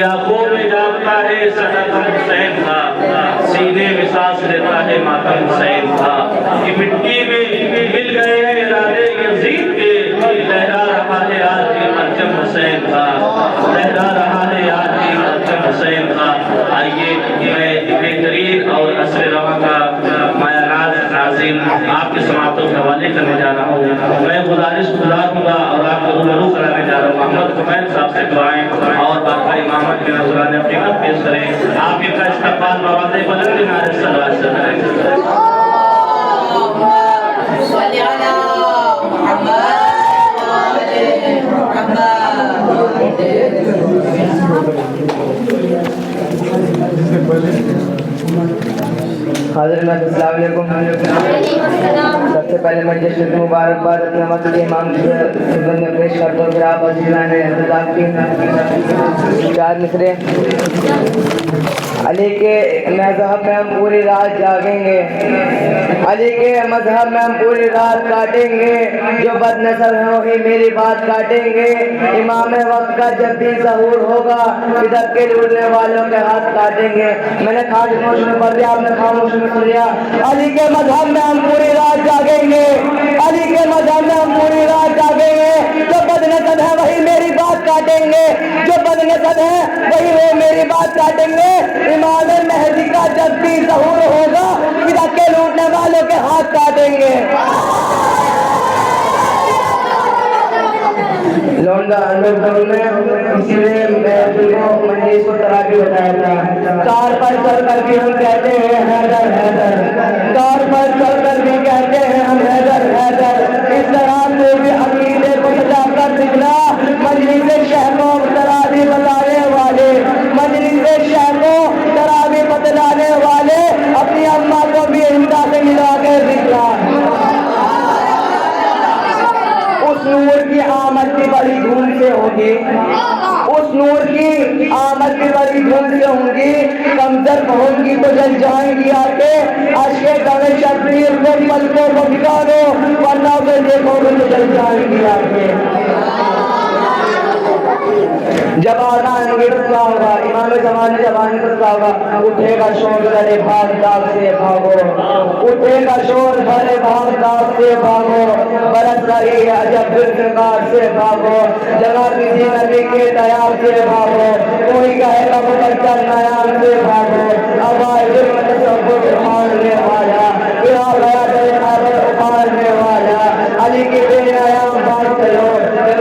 Speaker 1: कि आंखों में जागता है सदर हुसैन का, सीने में सांस लेता है मातम हुसैन का, कि मिट्टी में मिल गए हैं इरादे यजीद के, लहरा रहा है आज भी परचम हुसैन का, लहरा रहा है आज भी परचम हुसैन का। आइए मैं बेहतरीन और असर रवा का मायानाज नाज़िम आपके समातों के हवाले करने जा रहा हूँ। मैं गुजारिश हूँगा और आपको रूबरू कराने जा रहा हूँ मोहम्मद हुसैन साहब से दुआएं और बाबा इमामत के नजराने अपनी बात पेश करें। आप इनका इस्तकबाल बवाज़े बुलंद नारे सलवात से करें।
Speaker 4: हाज़िर अस्सलाम वालेकुम। सबसे पहले मैं जश्न मुबारकबाद अपने मस्जिद इमाम की खिदमत में पेश करता हूँ। फिर आप अज़ीज़ान इंतज़ार की चार मिसरे। अली के मज़हब में हम पूरी रात जागेंगे, अली के मज़हब में हम पूरी रात काटेंगे, जो बदनसब है वही मेरी बात काटेंगे। इमाम वक्त का जब भी ज़हूर होगा इधर के लूटने वालों के हाथ काटेंगे। मैंने खामोश में पढ़ दिया, आपने खामोश में सुन लिया। अली के मज़हब में हम पूरी रात जागेंगे, अली के मज़हब में हम पूरी रात जागेंगे, जो बदनसब है वही मेरी बात काटेंगे, जो बदनसब है वही वो मेरी बात काटेंगे। इमाम महदी का जब भी ज़हूर होगा इधर के लूटने वालों के हाथ काटेंगे। लौंडा अंडरग्राउंड में इसलिए मंजिल को तराबी बताया था। कार पर चल कर भी हम कहते हैं हैदर हैदर, कार पर चल कर भी कहते हैं हम हैदर हैदर। इस तरह से भी अकीदे को सजा कर दिखला मजलिस शहरों तराबी बताने वाले, मजलिस शहरों तराबी बतलाने वाले अपनी अम्मा को भी हिंदा से मिला कर दिखला। उस नूर की आमद की बड़ी धूम से होगी, उस नूर की आमद की बड़ी धूम से होंगी। कमजर होंगी तो जल जाएंगी आके, अशके दमे शब्बीर को पलकों को भिगाओ, वरना उसे देखोगे तो जल जाएंगी आके। जब आएंगे तो क्या होगा, इमाम ज़माने जब आएंगे तो क्या होगा। उठेगा शोर भरे भाग दाग से भागो, उठेगा शोर भरे भाग दाग से भागो, बरस रही है अजब फिर से भागो, जगह किसी नबी के तैयार से भागो, कोई कहेगा मुकद्दर नयाम से भागो। अब आए उठाने वाला, गया उठाने वाला, अली की बेनयाम बात करो,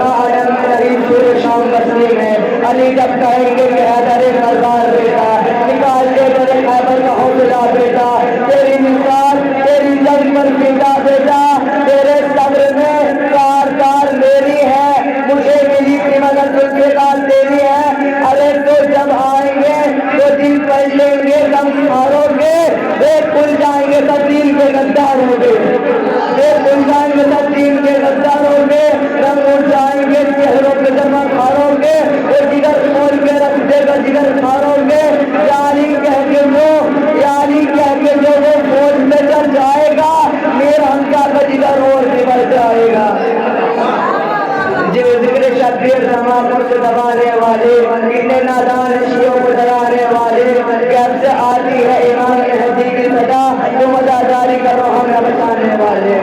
Speaker 4: आलम नहीं पूरे शाम बस्ती में। अली जब कहेंगे कि हैदर मज़ार बेटा, निकाल के तेरे खैबर का हौसला बेटा, तेरी मिसाल तेरी जंग पर पीटा बेटा, तेरे सब्र में कार कार मेरी है, मुझे मिली थी मगर तुझे कार तेरी है। अरे तो जब आएंगे तो दिल पढ़ लेंगे दम हारोगे, एक खुल जाएंगे सब दीन के गद्दार होंगे, एक खुल जाएंगे सब दीन के गद्दार होंगे, रंग उड़ जाएंगे चेहरों के जमा खारोगे, जिगर खोल के रख देगा जिगर खारोगे। यानी कह के जो वो फौज में चल जाएगा, मेरा हमका का जिगर और निकल जाएगा। जो जिक्र शब्बीर जमातों से दबाने वाले, इतने नादान शियों को डराने वाले, कैब से आती है इमाम महदी की सजा, तो मजादारी करो हमें बचाने वाले।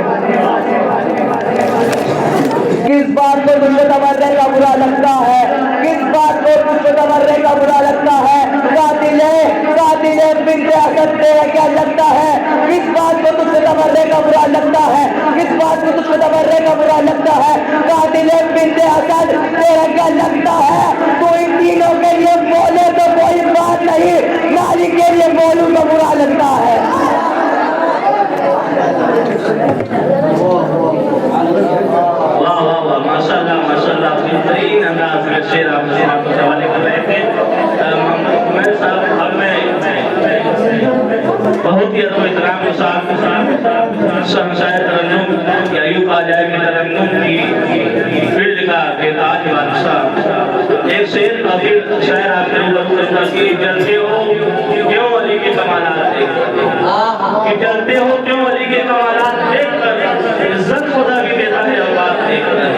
Speaker 4: किस बात को तुझे तबर्रे का बुरा लगता है, किस बात को तुझे तबर्रे का बुरा लगता है। कातिले बिन्ते असद तेरा क्या लगता है, किस बात को तुझे तबर्रे का बुरा लगता है, किस बात को तुझे तबर्रे का बुरा लगता है। कातिले बिन्ते असद तेरा क्या लगता है। तो इन तीनों के लिए बोले तो कोई बात नहीं, मालिक के लिए बोलूं तो बुरा लगता है।
Speaker 1: वाह वाह वाह, माशाल्लाह माशाल्लाह, बेहतरीन अंदाज में शेर आप हवाले कर रहे थे। मोहम्मद हुसैन साहब हमें बहुत ही अदब इकराम के साथ शहंशाह तरन्नुम या यूं कहा जाए कि तरन्नुम की फील्ड का बेताज बादशाह एक शेर का फिर शायर आपके रूबरू करूंगा कि जलते हो क्यों अली के कमालात देखकर, कि जलते हो क्यों अली के कमालात देखकर, इज्जत खुदा की देता है औकात देखकर,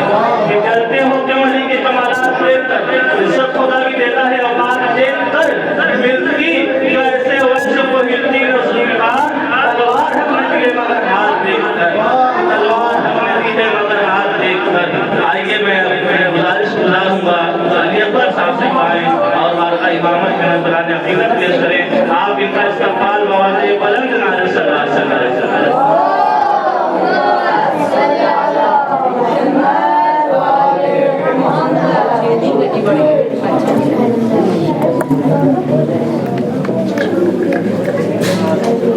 Speaker 1: कि जलते हो क्यों अली के कमालात देखकर, इज्जत खुदा की देता है औकात आइए मैं गुजारिश गुजारूंगा अली अकबर साहब से पाएं और मार्का इमामत में बयान हकीकत पेश करें। आप इनका इस्तकबाल बवाज़े बुलंद नारे सलात से करें।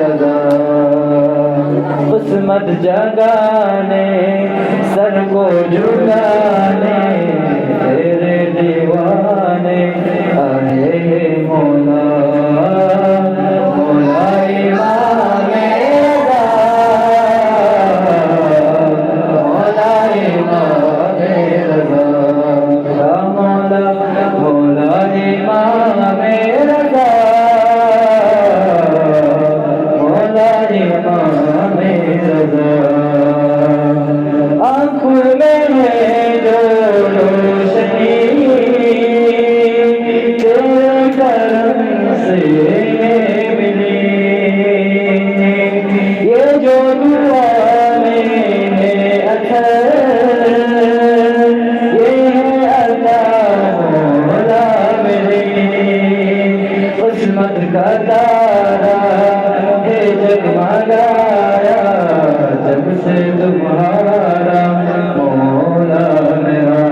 Speaker 6: रज़ा किस्मत जगाने सर को झुकाने तेरे दीवाने आए मौला मौला इमाम रज़ा मौला इमाम रज़ा या मौला मौला इमाम रज़ा मौला इमाम रज़ा आँखों में है जो रोशनी तेरे करम से मिली ये जो दुआ मैंने अथर ये है अल्लाह मौला मेरी किस्मत का तारा है जगमगाया जब से तुम्हारा मौला मेरा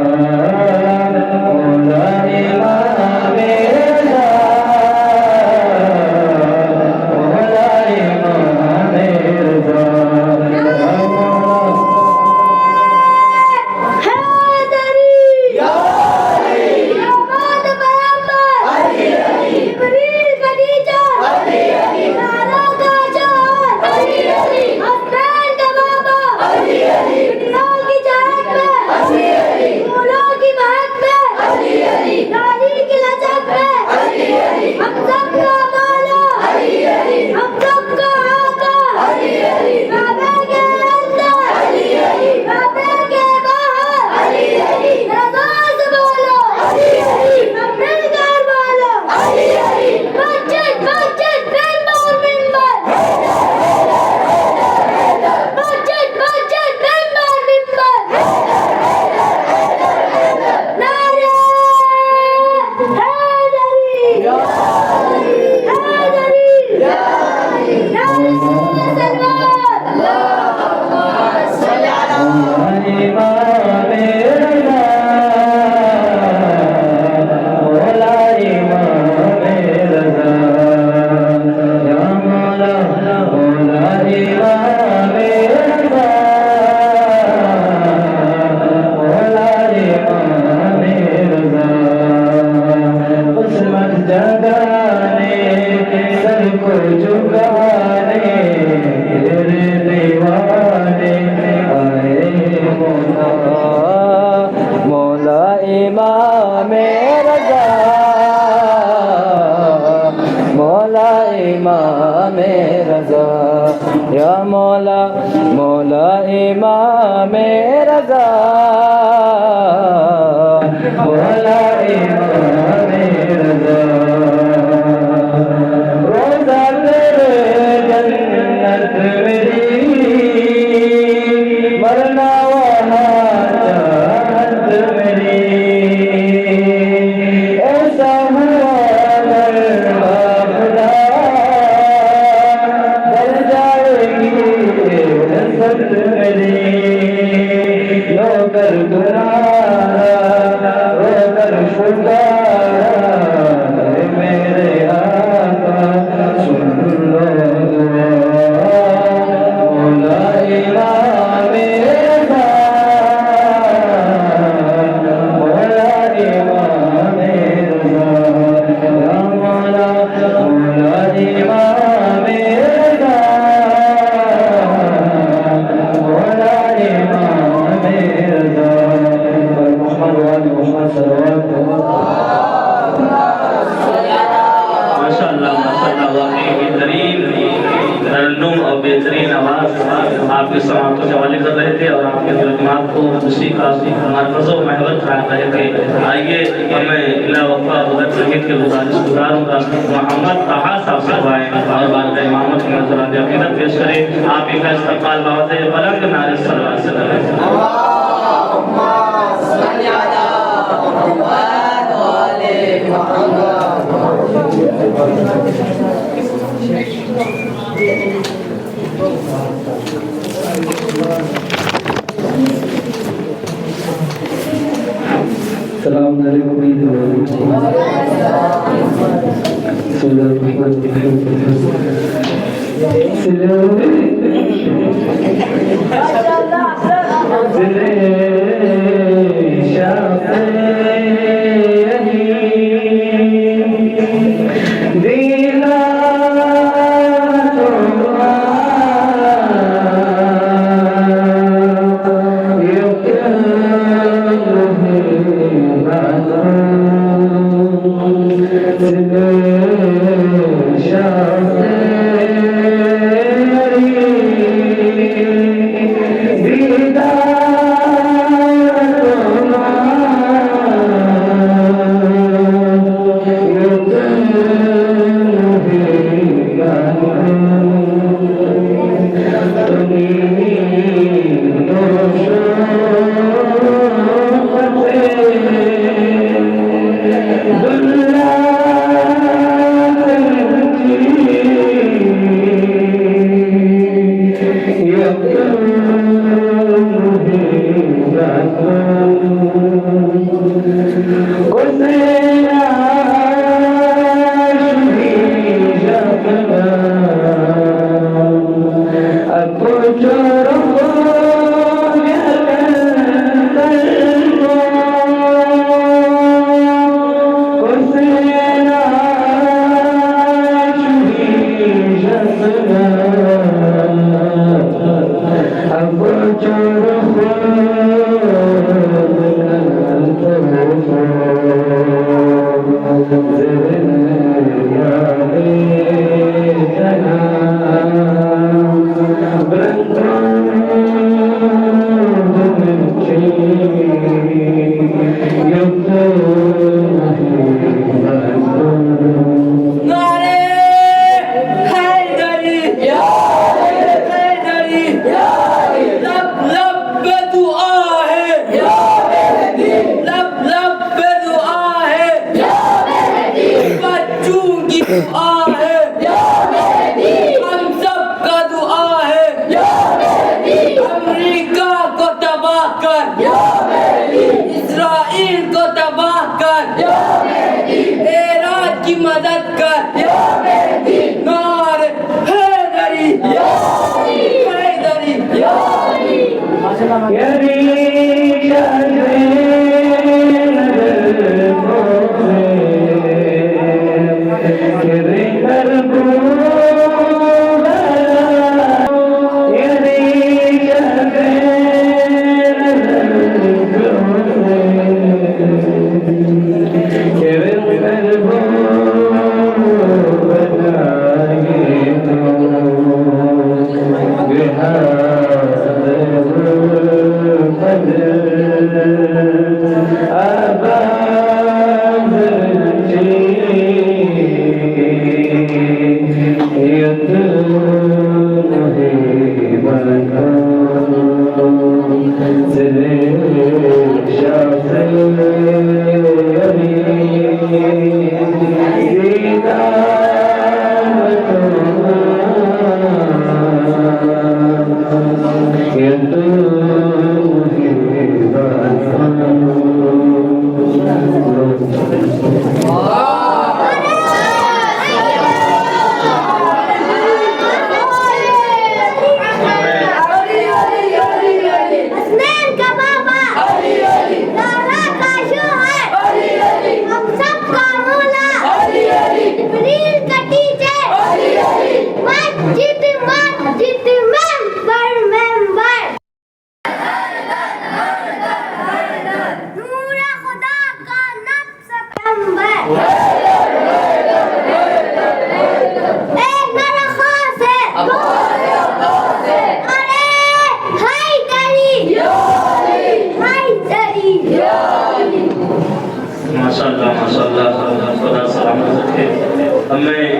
Speaker 6: मौला इमाम रज़ा मौला इमाम रज़ा या मौला मौला इमाम रज़ा मौला इमाम रज़ा रोज़ा तेरे जन्नत मेरी मरना वहाँ चाहत मेरी ऐसा हुआ मरना खुदा रोकर पुकारा
Speaker 1: वाकई बेहतरीन तरन्नुम और बेहतरीन आवाज़ आपके समातों के हवाले कर रहे थे और आपके दिल दिमाग को खुशी का मरकज़ व महबत कायम रहे थे। आइए हमें इला वफ़ा बदर संगीत के गुजारूँ का मोहम्मद ताहा साहब करवाएँ और बारगाह इमामत की नज़राने अक़ीदत पेश करें। आप ही का इस्तक़बाल बावज़े बुलंद नारे सलवात से करें।
Speaker 6: सलाम अलैकुम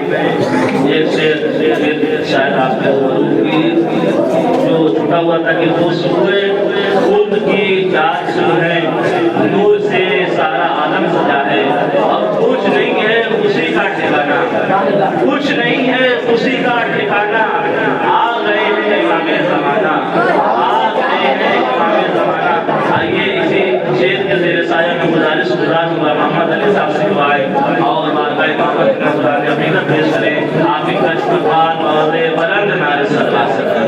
Speaker 1: एक शेर शायद आपके जो छुटा हुआ था कि वो सूए खुद की जात जो है नूर से सारा आलम सजा है। अब कुछ नहीं है उसी का ठिकाना, कुछ नहीं है उसी का ठिकाना। आ गए हैं इमामे ज़माना, आ गए हैं इमामे ज़माना। आइए इसी शेर के ज़ेर साया में गुजारिश गुजार मोहम्मद अली साहब से दुआएं और बारगाह मोहम्मद के गुजारने अपनी पेश करें। आप इनका इस्तक़बाल और बुलंद नारे सलवा सकते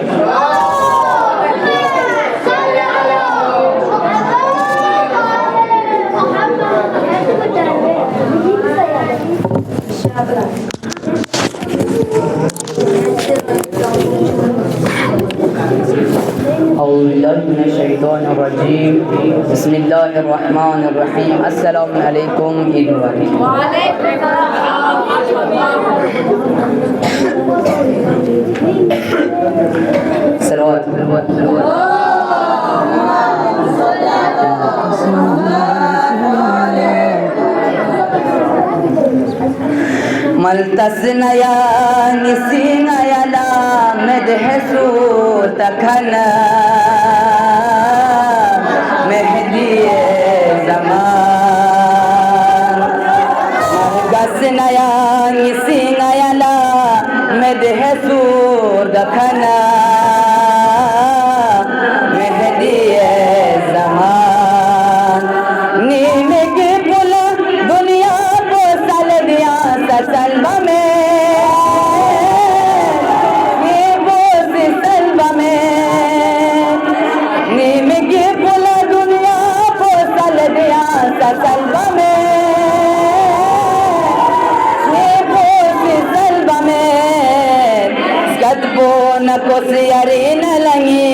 Speaker 4: बिस्मिल्लाहिर्रहमानिर्रहीम। अस्सलामु अलैकुम। ईद मल्तस नया निसी नया ला मदहसू तखना मेहदी ज़मान। मल्तस नया निसी नया ला मदहसू तखना मेहदी ज़मान। नीम के पुल दुनिया को सल दिया सलबा में, ये वो सलबा में। नीम के पुल दुनिया को सल दिया सलबा में, ये वो सलबा में। कदबो न को सियरी न लगी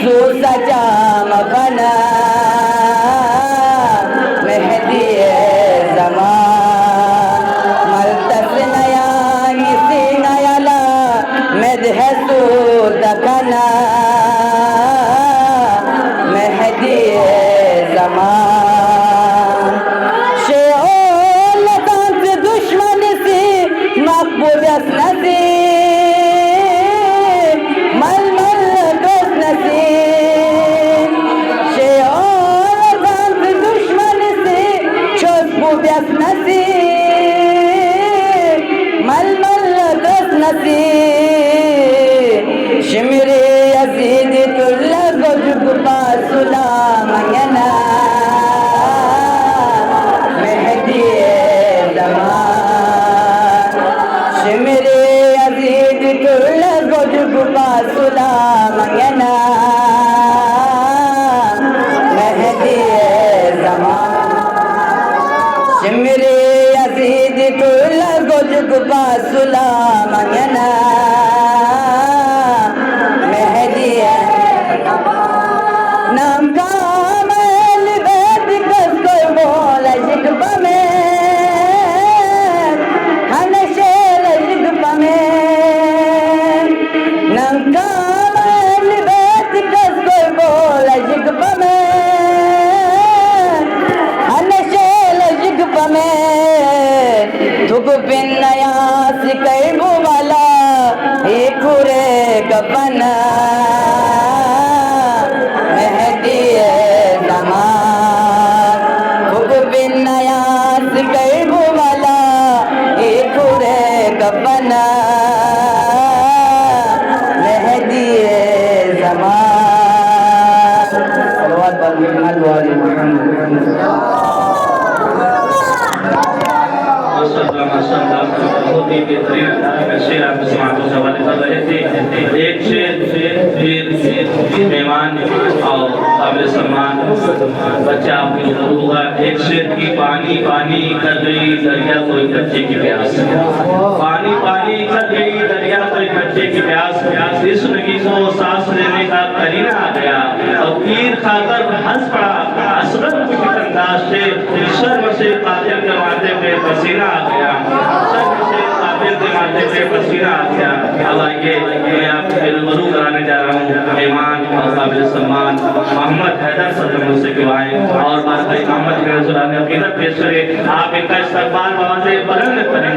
Speaker 4: सू सजा मखना मेहदी ज़मान। मल्तस नया निसी नया ला मदहसू तखना मेहदी ज़मान। शेओल दांत दुश्मन से मकबूल नसी मलमल दोस्त नसी। शेओल दांत दुश्मन से छोटू व्यस्त नसी मलमल दोस्त नसी। शिमरे अजीद तुल्ला गुजुब पासुला मंगना मेहदी ज़मान। शिमरे अजीद तुल्ला गुजुब पासुला मंगना मेहदी ज़मान। शिमरे अजीद तुल्ला गुजुब पासुला मंगना मेहदी नाम का मैल बैठ कस कोई बोला जिगबा में हनशेल जिगबा में। नाम का मैल बैठ कस कोई बोला जिगबा में हनशेल जिगबा में। थुक बिन नया सिकई वाला एक रे कपना मेहदी ज़मान। थुक बिन नया सिकई वाला एक रे कपना मेहदी ज़मान। सलवात पर मोहम्मद वाले मोहम्मद।
Speaker 1: बहुत ही बेहतरीन शेर आपके समातों से हवाले कर रहे थे। एक शेर मेहमान और काबिल सम्मान बच्चा आपके जरूर होगा। एक शेर की पानी पानी कर गई दरिया कोई बच्चे की प्यास। पानी पानी कर गई दरिया कोई बच्चे की प्यास। इस नगी को सांस लेने का करीना आ गया और तीर खाकर हंस पड़ा असगर कुछ अंदाज से। शर्म से कातिल करवाते हुए पसीना आ गया, शर्म से कातिल करवाते हुए पसीना आ गया। अब आइए मैं आपके रूबरू कराने जा रहा हूँ मेहमान और काबिल सम्मान मोहम्मद हैदर सदर मुझसे दुआएं और बारगाह मोहम्मद के रसूल ने अकीदत पेश करे। आप इनका इस्तकबाल आवाज़ बुलंद करें।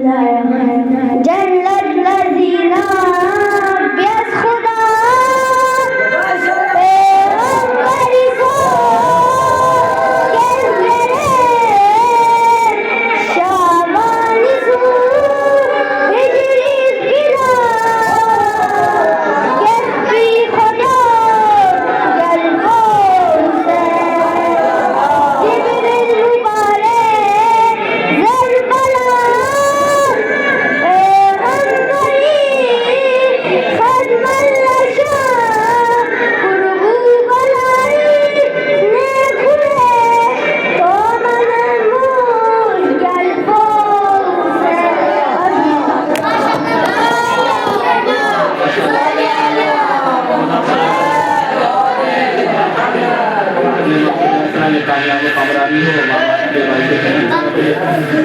Speaker 3: जल्लत लज़ीना बियस खुदा पैगंबरी को कहते शाबानी सू हिजरी गिरा कहती खुदा जल्फो से जिब्रील मुबारक ज़रबला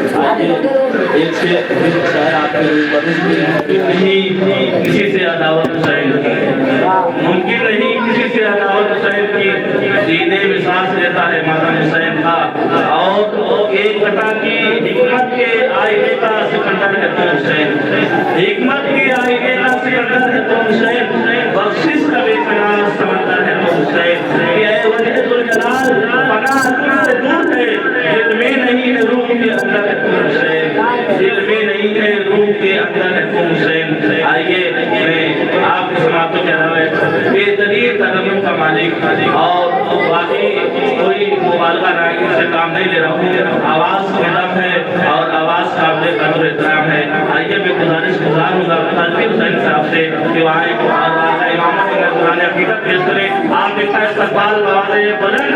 Speaker 1: एक से शायर आपके नहीं किसी से अदावत हुसैन की मुमकिन नहीं किसी से अदावत हुसैन की सीने में सांस लेता है मातम हुसैन का और एक कटा की हिकमत के आईने का सिकंदर है तो हुसैन हिकमत के आईने का सिकंदर है तो हुसैन बख्शिश का बेकरार समंदर है तो हुसैन ये वजह जलाल पनाह तुमसे दूर है दिल में नहीं है रूह के अंदर है तो हुसैन दिल में नहीं है रूह के अंदर है तो हुसैन आइए मैं आपके समातों के हवाले बेहतरीन तरन्नुम का मालिक और वाकई कोई मुबालगा नागी से काम नहीं ले रहा हूँ आवाज़ कदम है और आवाज़ काबिल कदर एहतराम है आइए मैं गुजारिश हूँगा तलबी हुसैन साहब से कि वहाँ और इमाम के नजराने हकीकत पेश करें आप इतना इस्तकबाल नवाज़े बुलंद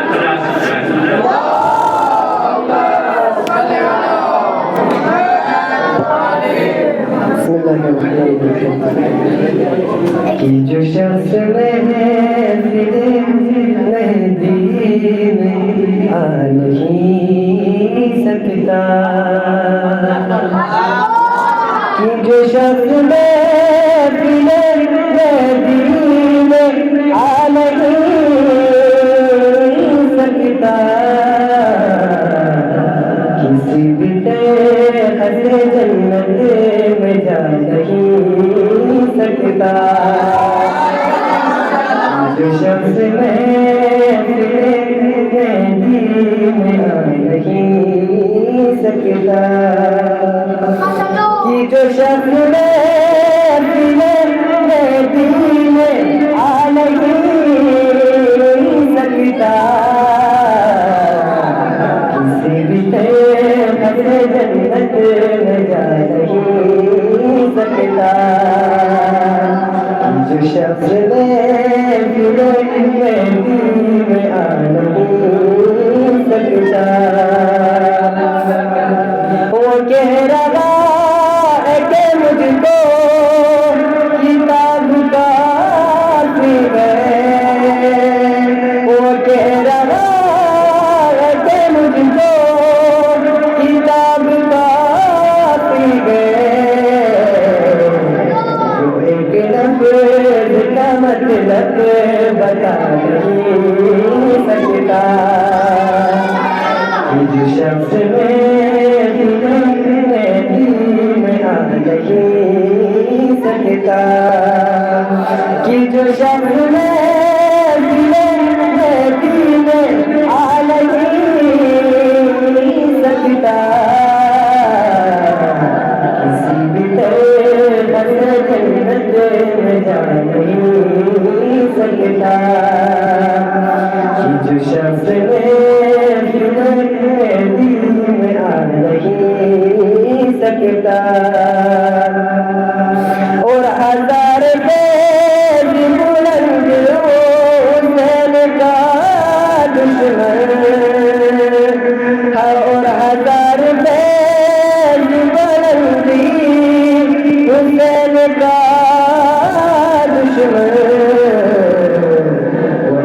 Speaker 6: कि जो शख्स मेहदी में आ नहीं सकता कि जो शख्स मेहदी में आ नहीं सकता किसी भी हंसे जन्नत में जा नहीं सकता जो शख्स मेहदी में आ नहीं सकता कि जो शख्स मेहदी में आ नहीं सकता किसी भी हंसे जन्नत में जा नहीं सकता जो शख्स मेहदी में आ नहीं सकता वो कह रहा है कि मुझको किताब काफी है वो कह रहा है कि मुझको किताब काफी है जो एक लफ्ज़ का मतलब बता नहीं सकता जो शख्स मेहदी में आ नहीं सकता कि जो शख्स मेहदी में आ नहीं सकता किसी भी तरह जन्नत में जा नहीं सकता कि जो शख्स मेहदी में आ नहीं सकता और हजार बुलंद हुसैन का दुश्मन और हजार बुलंदी हुसैन का दुश्मन वो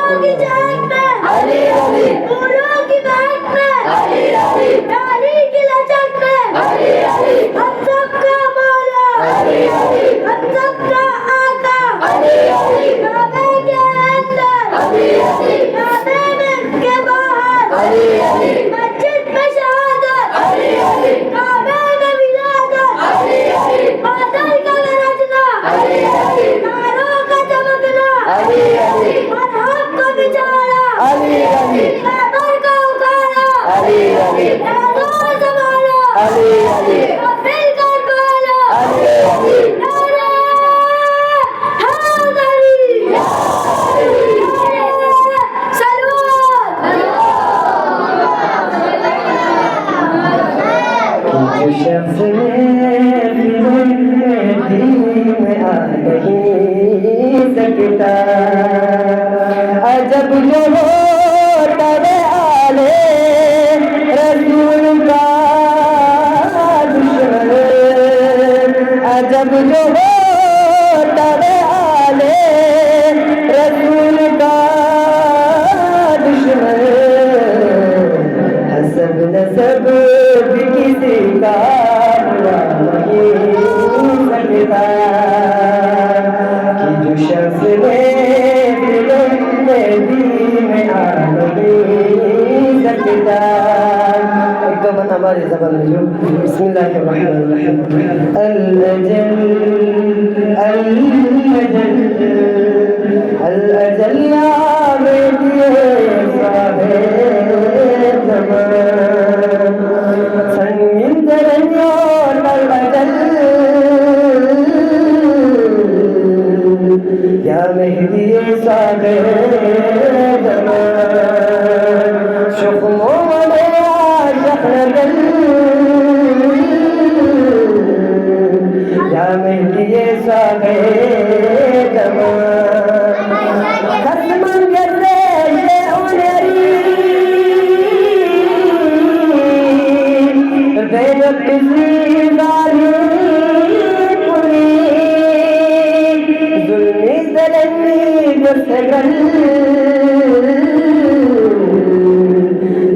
Speaker 3: फूलों की चहक में
Speaker 6: अली अली
Speaker 3: फूलों की महक में
Speaker 6: अली अली
Speaker 3: डाली की लचक में
Speaker 6: अली अली
Speaker 3: हम सबका मौला
Speaker 6: अली अली
Speaker 3: हम सबका आका
Speaker 6: अली अली
Speaker 3: काबे के अंदर
Speaker 6: अली अली
Speaker 3: काबे में के बाहर
Speaker 6: अली अली
Speaker 3: मस्जिद में शहादत
Speaker 6: अली अली
Speaker 3: काबे में विलादत
Speaker 6: अली अली
Speaker 3: बादल का गरजना
Speaker 6: अली अली
Speaker 3: तारों का चमकना
Speaker 6: अली अली
Speaker 3: मरहब को बिछाना
Speaker 6: अली अली
Speaker 3: खैबर का उतारा
Speaker 6: अली अली
Speaker 3: नाज़ों संभाला
Speaker 6: अली अली
Speaker 3: दिल कर बोलो
Speaker 6: अली अली
Speaker 3: नारे हैदरी
Speaker 6: जो शख्स में में आ नहीं सकता अजब जो होता है आले रसूल का दुश्मन अजब जो होता है आले रसूल का दुश्मन हसब नसब भी किसी का बुरा नहीं सकता कि जो शख्स में आ नहीं सकता एक दो बन हमारी जबान में जो बिस्मिल्लाहिर्रहमानिर्रहीम अल-अजल या बेटिए साहिब ज़मान संगीन दरनियों अल-अजल या मेहदिए साहिब ज़मान शुक्मों वाले आशिक़ नगल या मेहदिए साहिब ज़मान खत्म जैसे ये उनरी बेरत सी जालिम पुरी जुल्मी ज़लमी गुस्गल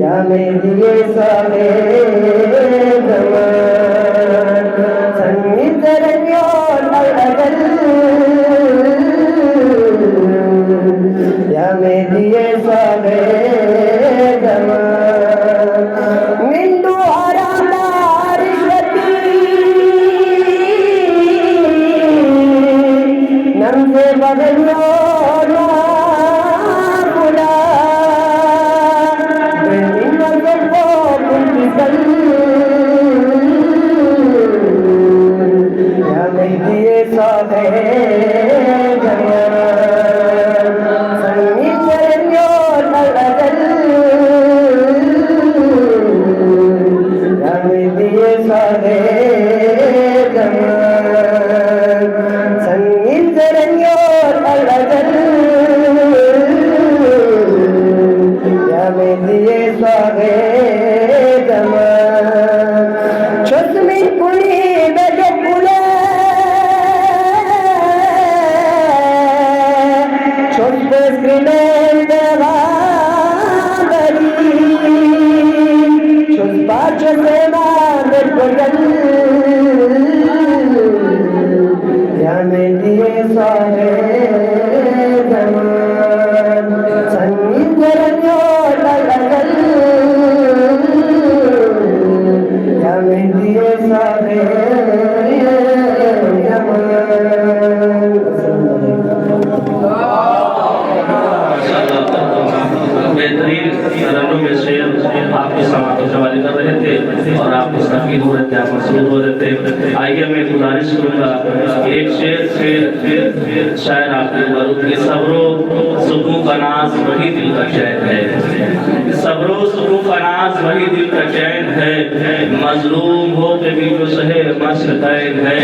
Speaker 6: या मेहदिए साहिब ज़मान संगी तरनियों अल-अजल या मेहदिए साहिब ज़मान मिंदू हरामदार नमसे बदलियो ना बुला नजर को कुल या मेहदिए साहिब ज़मान संगी चरनियों अल-अजल या मेहदिए साहिब ज़मान संगी चरनियों अल-अजल या मेहदिए साहिब ज़मान छुस्मी कुली बेजो कुले छुस्ते स्क्रीन देवा बरी छुस्पा छुस्मा बेजल या मेहदिए साहिब ज़मान संगी चरनियों अल-अजल या मेहदिए साहिब
Speaker 1: बेहतरीन रनों में से आपके समाज के हवाले कर रहे थे और आप मुस्तफीद हो रहे थे, आप मसरूर हो रहे थे। आइए मैं गुजारिश करूँगा एक शेर शायर आपके ऊपर कि सब्रो सुकून का नाज वही दिल का चैन है, सब्रो सुकून का नाज वही दिल का चैन है, मजलूम हो के भी जो सहे मस्कैन है,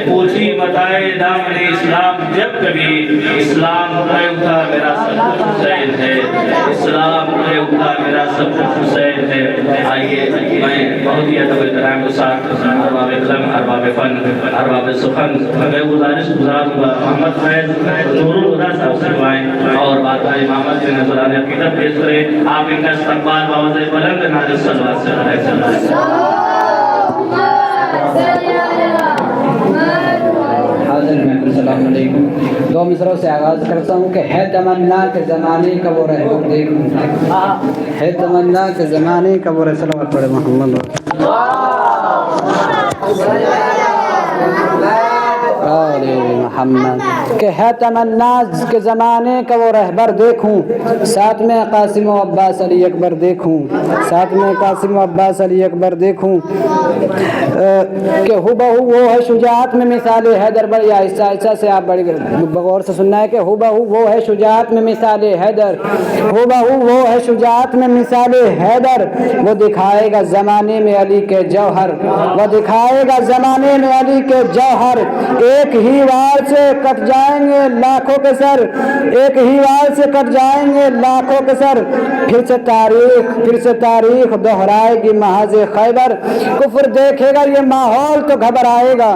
Speaker 1: पूछी मताए दामने इस्लाम जब कभी इस्लाम पे उठा मेरा सब कुछ हुसैन है, इस्लाम पे उठा मेरा सब कुछ हुसैन है। आइए मैं बहुत ही अदब एहतराम के साथ अरबाब कलम, अरबाब फन, अरबाब सुखन मैं गुजारिश गुजारूंगा मोहम्मद फैज नूरुल हुदा साहब से दुआएं और बात इमामत से नजराने अकीदत पेश करें। आप इनका इस्तकबाल बावज़ बुलंद नाज़ सल्लल्लाहु अलैहि वसल्लम।
Speaker 4: अस्सलाम वालेकुम। दो मिसरों से आगाज़ करता हूँ कि है तमन्ना के ज़माने का वो रहबर देखूं, है तमन्ना के ज़माने का वो सल्लल्लाहु अलैहि मोहम्मद मोहम्मद के है तमन्ना के ज़माने का वो रहबर देखूं, साथ में कासिम व अब्बास अली अकबर देखूं, साथ में कासिम व अब्बास अली अकबर देखूं कि हुबहू वो है शुजाअत में मिसाले हैदर। बड़ी आहिस्ता आहिस्ता से आप बड़ी गौर से सुनना है कि हुबहू वो है शुजाअत में मिसाले हैदर, हुबहू वो है शुजाअत में मिसाले हैदर। वो दिखाएगा ज़माने में अली के जौहर, वो दिखाएगा ज़माने में अली के जौहर। एक ही वार से कट जाएंगे लाखों के सर, एक ही वार से कट जाएंगे लाखों के सर। फिर से तारीख दोहराएगी महाज खैबर। कुफ्र देखेगा ये माहौल तो घबराएगा,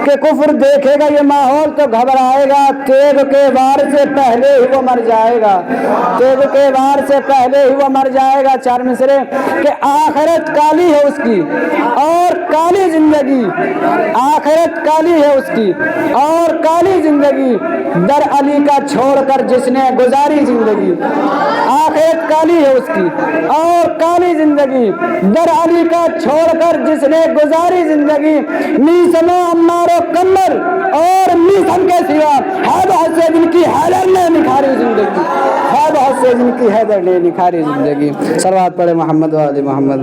Speaker 4: कि कुफ्र देखेगा ये माहौल तो घबराएगा। तेग के वार से पहले ही वो मर जाएगा, तेग के वार से पहले ही वो मर जाएगा। चार मिसरे कि आखिरत काली है उसकी और काली जिंदगी, आखिरत काली है उसकी और काली जिंदगी। दर अली का छोड़कर जिसने गुजारी जिंदगी, आखिरत काली है उसकी और काली जिंदगी। दर अली का छोड़कर जिसने गुजारी जिंदगी। मीसनो अम्मारो कमर और मीसम के सिवा है बहुत से जिनकी हैदर ने निखारी जिंदगी, है बहुत से जिनकी हैदर ने निखारी जिंदगी। सलवात पढ़े मोहम्मद वाले मोहम्मद।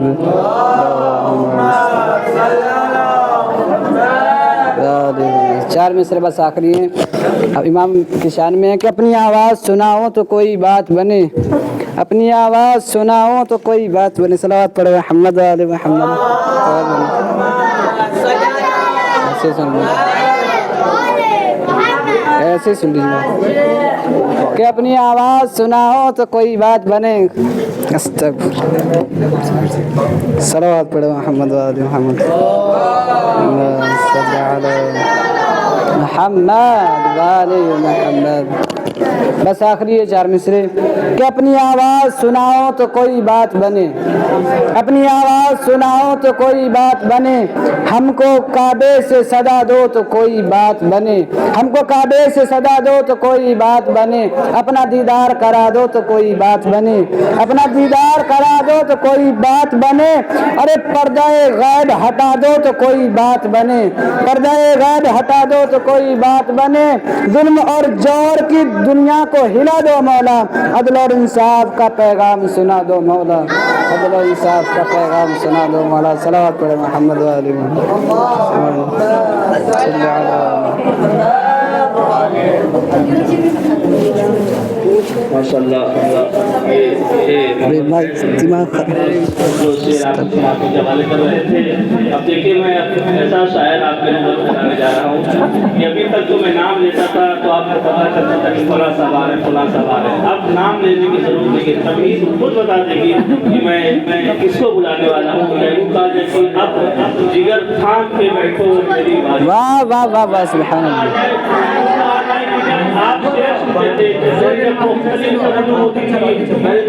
Speaker 4: चार मिसरे बस आखिरी हैं। अब इमाम की शान में है कि अपनी आवाज़ सुनाओ तो कोई बात बने, अपनी आवाज़ सुनाओ तो कोई बात बने। सलावत पढ़े मोहम्मद वाले मोहम्मद। ऐसे सुन लो, ऐसे सुन लीजिए कि अपनी आवाज़ सुनाओ तो कोई बात बने। सलावत पढ़े मोहम्मद वाले मोहम्मद। मोहम्मद वाले मोहम्मद। बस आखिरी है चार मिसरे कि अपनी आवाज़ सुनाओ तो कोई बात बने, अपनी आवाज़ सुनाओ तो कोई बात बने। हमको काबे से सदा दो तो कोई बात बने, हमको काबे से सदा दो तो कोई बात बने। अपना दीदार करा दो तो कोई बात बने, अपना दीदार करा दो तो कोई बात बने। अरे पर्दाए गैब हटा दो तो कोई बात बने, पर्दाए गैब हटा दो तो कोई बात बने। जुल्म और जौर की दुनिया को हिला दो मौला, अदल और इंसाफ का पैगाम सुना दो मौला, अदल और इंसाफ का पैगाम सुना दो मौला। सलावत पढ़े मोहम्मद वाले
Speaker 1: माशाअल्लाह। जो शेर आप के हवाले कर रहे थे, अब देखिए मैं ऐसा शायर आपके नंबर बताने जा रहा हूँ कि अभी तक जो मैं नाम लेता था तो आपको पता चलता था कि फला सवार है, फला सवार है। अब नाम लेने की जरूरत नहीं है, तभी खुद बता देगी कि मैं किसको बुलाने वाला हूँ। अब जिगर थाम के बैठो मेरी बात।
Speaker 4: वाह वाह वाह वाह सुभान अल्लाह।
Speaker 1: आप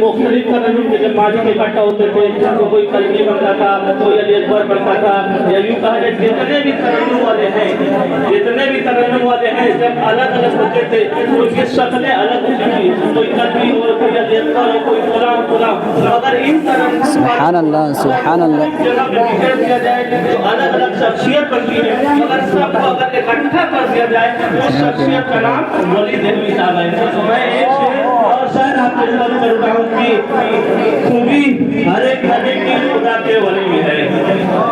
Speaker 1: मुख्तलिफ तरन्नुम के जब माजी में इकट्ठा होते थे तो कोई कलमी बनता था, कोई अली अकबर बनता था, या यूं कहा जाए जितने भी तरन्नुम वाले हैं, जितने भी तरन्नुम वाले हैं जब अलग अलग होते थे तो उनकी शक्लें अलग होती थी। कोई कलमी हो, कोई अली अकबर हो, कोई फलां। मगर इन तरन्नुम
Speaker 4: सुभान अल्लाह सुभान अल्लाह
Speaker 1: दिया जाए तो अलग अलग शख्सियत बनती है। मगर सबको अगर इकट्ठा कर दिया जाए तो शख्सियत का नाम वली देहलवी साहब है। तो मैं एक शेर और शायद आपको जरूर करूँगा कि खूबी हर एक नबी की खुदा के वली में है,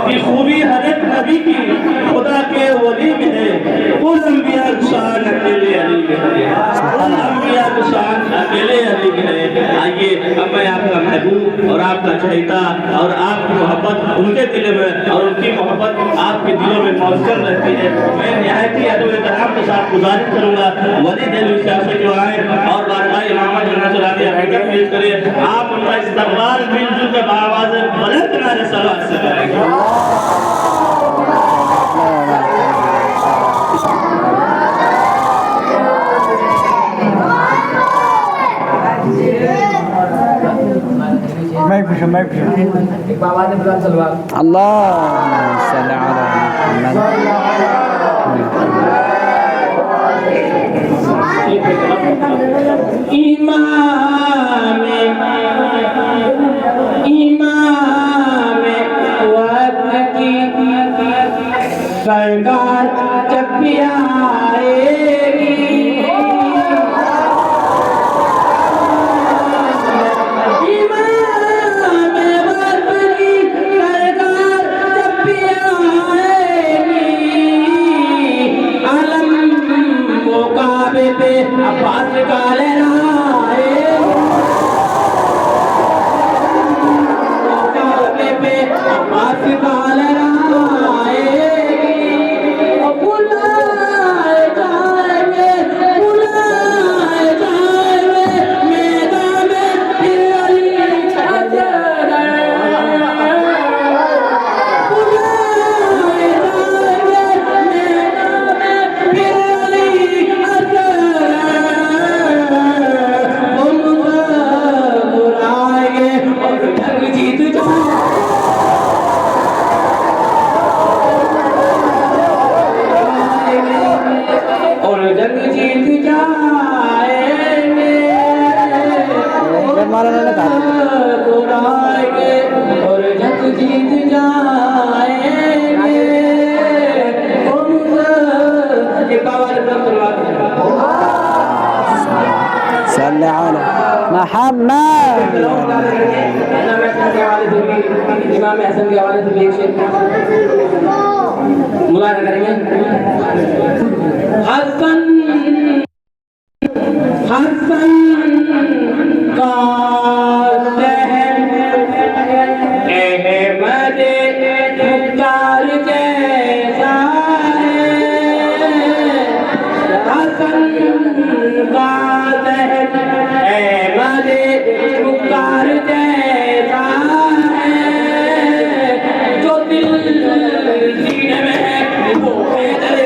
Speaker 1: कि खूबी हर एक नबी की खुदा के वली में है। उन अंबिया की शान अकेले अली में है, उन अंबिया की शान अकेले अली में है। आइए अब मैं आपका महबूब और आपका चहेता और आपकी मोहब्बत उनके दिल में और उनकी मोहब्बत आपके दिलों में मौजूद रहती है। मैं निहायत ही अदब एहतराम के साथ गुजारिश करूँगा वली देहलवी साहब से जो आए और बारगाह इमाम जन्नतुल हकीकत पेश करें। आप उनका इस्तकबाल मिलजुल के आवाज़ बुलंद नारे सलावत से करेंगे।
Speaker 4: अल्लाह सल्लल्लाहु
Speaker 6: इमाम वक्त की सरकार जब भी आएगी, इमाम वक्त की सरकार जब भी आएगी, आलम वो काबे पे अब्बास का लहराए, अब्बास का लहराएगी, और बुलाए जाएंगे मैदान में फिर अली असगर, बुलाए जाएंगे मैदान में फिर अली असगर, वो मुस्कुराएंगे और जंग जीत जाएंगे, जंग जीत जाएंगे, बुलाएंगे और जंग जीत जाएंगे,
Speaker 4: मोहम्मद।
Speaker 6: इमाम हसन के हवाले से भी एक शेर मुलाजा करेंगे। हसन हसन का दहन अहमद मुख्तार जैसा है, हसन का दहन अहमद मुख्तार जैसा है, जो दिल सीने में है वो पैदल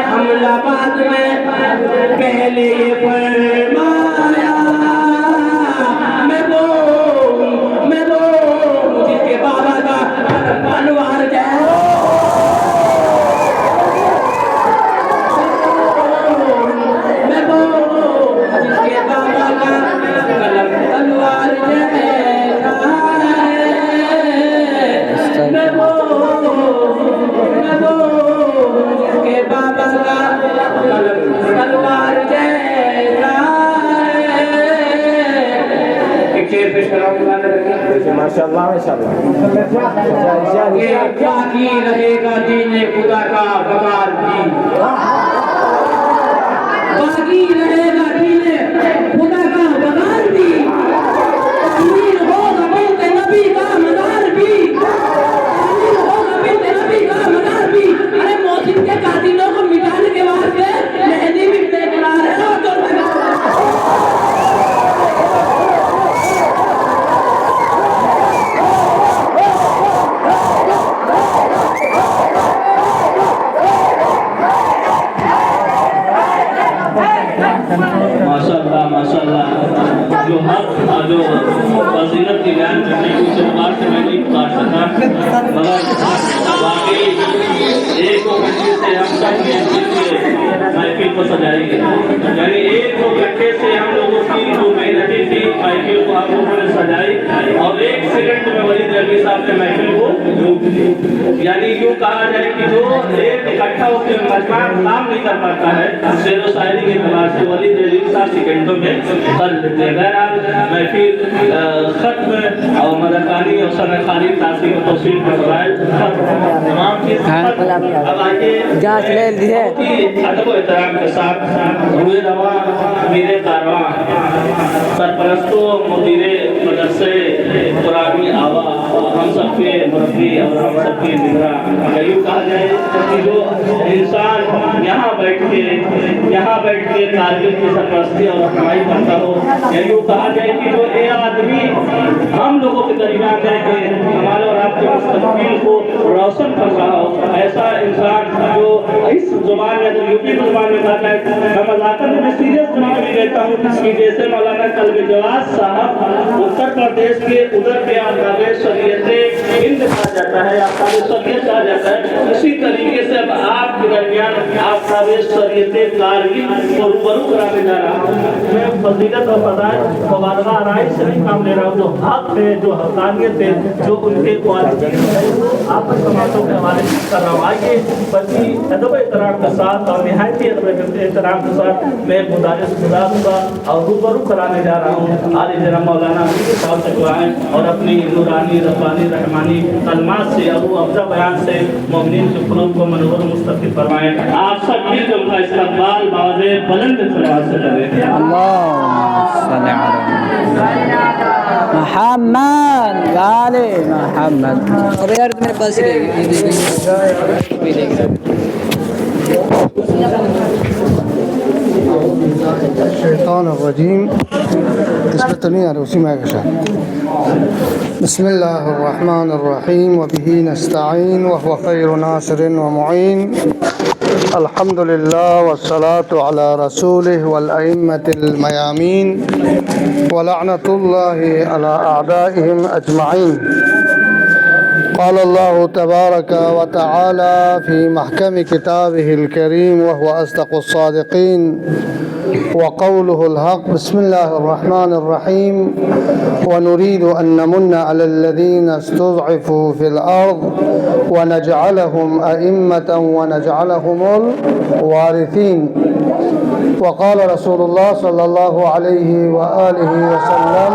Speaker 6: हमलाबाद में पहले ये फरमाया, मैं वो जिसके बाबा का बनवार जाए, मैं वो जिसके बाबा का कलम तलवार जैसा है, मैं वो जिसके बाबा का कलम तलवार जैसा है। एक शेर पेश कराऊंगा, माशाअल्लाह माशाअल्लाह। बाकी रहेगा दीन खुदा का बकार भी, बाकी रहेगा दीन खुदा का बकार भी, अमीर होगा बिनते नबी का मदार भी, अमीर होगा बिनते नबी का मदार भी। अरे मौसिम के कातिलों को मिटाने के वास्ते मेहंदी भी बेकरार है और तो
Speaker 1: माशाअल्लाह माशाअल्लाह, जो हक जो फजीलत की बयान करने की शुरुआत से मैं नहीं बता सका, मगर वाकई एक दो घंटे से हम सब महफिल को सजाएंगे, यानी एक दो घंटे से हम लोगों की जो मेहनती थी महफिल को आप लोगों ने सजाई, और एक सेकंड में वलीद रबी साहब ने महफिल को रोक दी। यानी यूँ कहा जाए कि जो एक इकट्ठा होकर मजमा काम नहीं कर पाता है, शेर व शायरी के अतबार से वलीद रबी साहब सेकंडों में कर लेते हैं। बहरहाल महफिल खत्म और मदरकानी और सनखानी तासीर व तौसील के फवाइद तमाम चीज़ अब आइए
Speaker 4: जांच ले ली है।
Speaker 1: अदब और एहतराम के साथ हुए रवा मेरे कारवां सरपरस्तो मुदीरे मदरसे पुरानी आवा हम सबके मुरब्बी और हम सबके निगरान यूँ कहा जाए कि जो इंसान यहाँ बैठ के कारगिल की सरपरस्ती और रहनुमाई करता हो, यूँ कहा जाए कि जो ये आदमी हम लोगों के दरमियान रह के हमारे और आपके मुस्तकबिल को रोशन कर रहा हो, ऐसा इंसान जो इस जुबान में, जो यूपी जुबान में कहता है, मैं मजाकन में सीरियस जुबान में कहता हूँ कि जैसे मौलाना कल्बे जवाद साहब उत्तर प्रदेश के उधर के आकाबे शरीयत हिंद कहा जाता है, आकाबे शरीयत कहा जाता है, उसी तरीके से अब आपके दरमियान आकाबे शरीयत कारगिल को रूबरू कराने जा रहा हूँ। मैं फजीलत और फज़ाइल मुबारक आराई से नहीं काम ले रहा हूँ, जो हक है, जो हक़ानियत है, जो उनके क्वालिटी है, आप समातों के हवाले कर रहा हूँ। आइए बल्कि अदब एहतराम के साथ और निहायत अदब एहतराम के साथ मैं गुजारिश गुजारूंगा और रूबरू कराने जा रहा हूँ आली जनाब मौलाना साहब से दुआएं और अपनी नूरानी रब्बानी रहमानी कलमात से अबू अफजा बयान से मोमिनीन के क़ुलूब को मनोवर मुस्तफ़िल फरमाएं। आप सब मिलकर उनका इस्तक़बाल बाज़े बुलंद सलावत से करें।
Speaker 4: अल्लाह सल्लि अला मोहम्मद आले मोहम्मद। अरे यार मेरे पास ही
Speaker 7: शैतान रजीम इसमें तो नहीं आ रहा, उसी में आएगा शायद। बिस्मिल्लाहिर्रहमानिर्रहीम व बिही नस्तईन व हुवा खैरु नासिरिन व मुईन। अल्हम्दुलिल्लाह वस्सलातु अला रसूलिहि वल अइम्मतिल मयामीन व लअनतुल्लाहि अला अअदाइहिम अजमईन। क़ाल अल्लाहु तबारक व तआला फ़ी महकम किताबिहिल करीम व हुवा अस्दक़ुस सादिक़ीन व क़ौलुहुल हक़। बिस्मिल्लाहिर्रहमानिर्रहीम व नुरीदु अन नमुन्ना अलल लज़ीना इस्तुज़इफ़ू फ़िल अर्ज़ व नजअलहुम अइम्मतन व नजअलहुमुल वारिसीन। व क़ाल रसूलुल्लाह सल्लल्लाहु अलैहि व आलिहि वसल्लम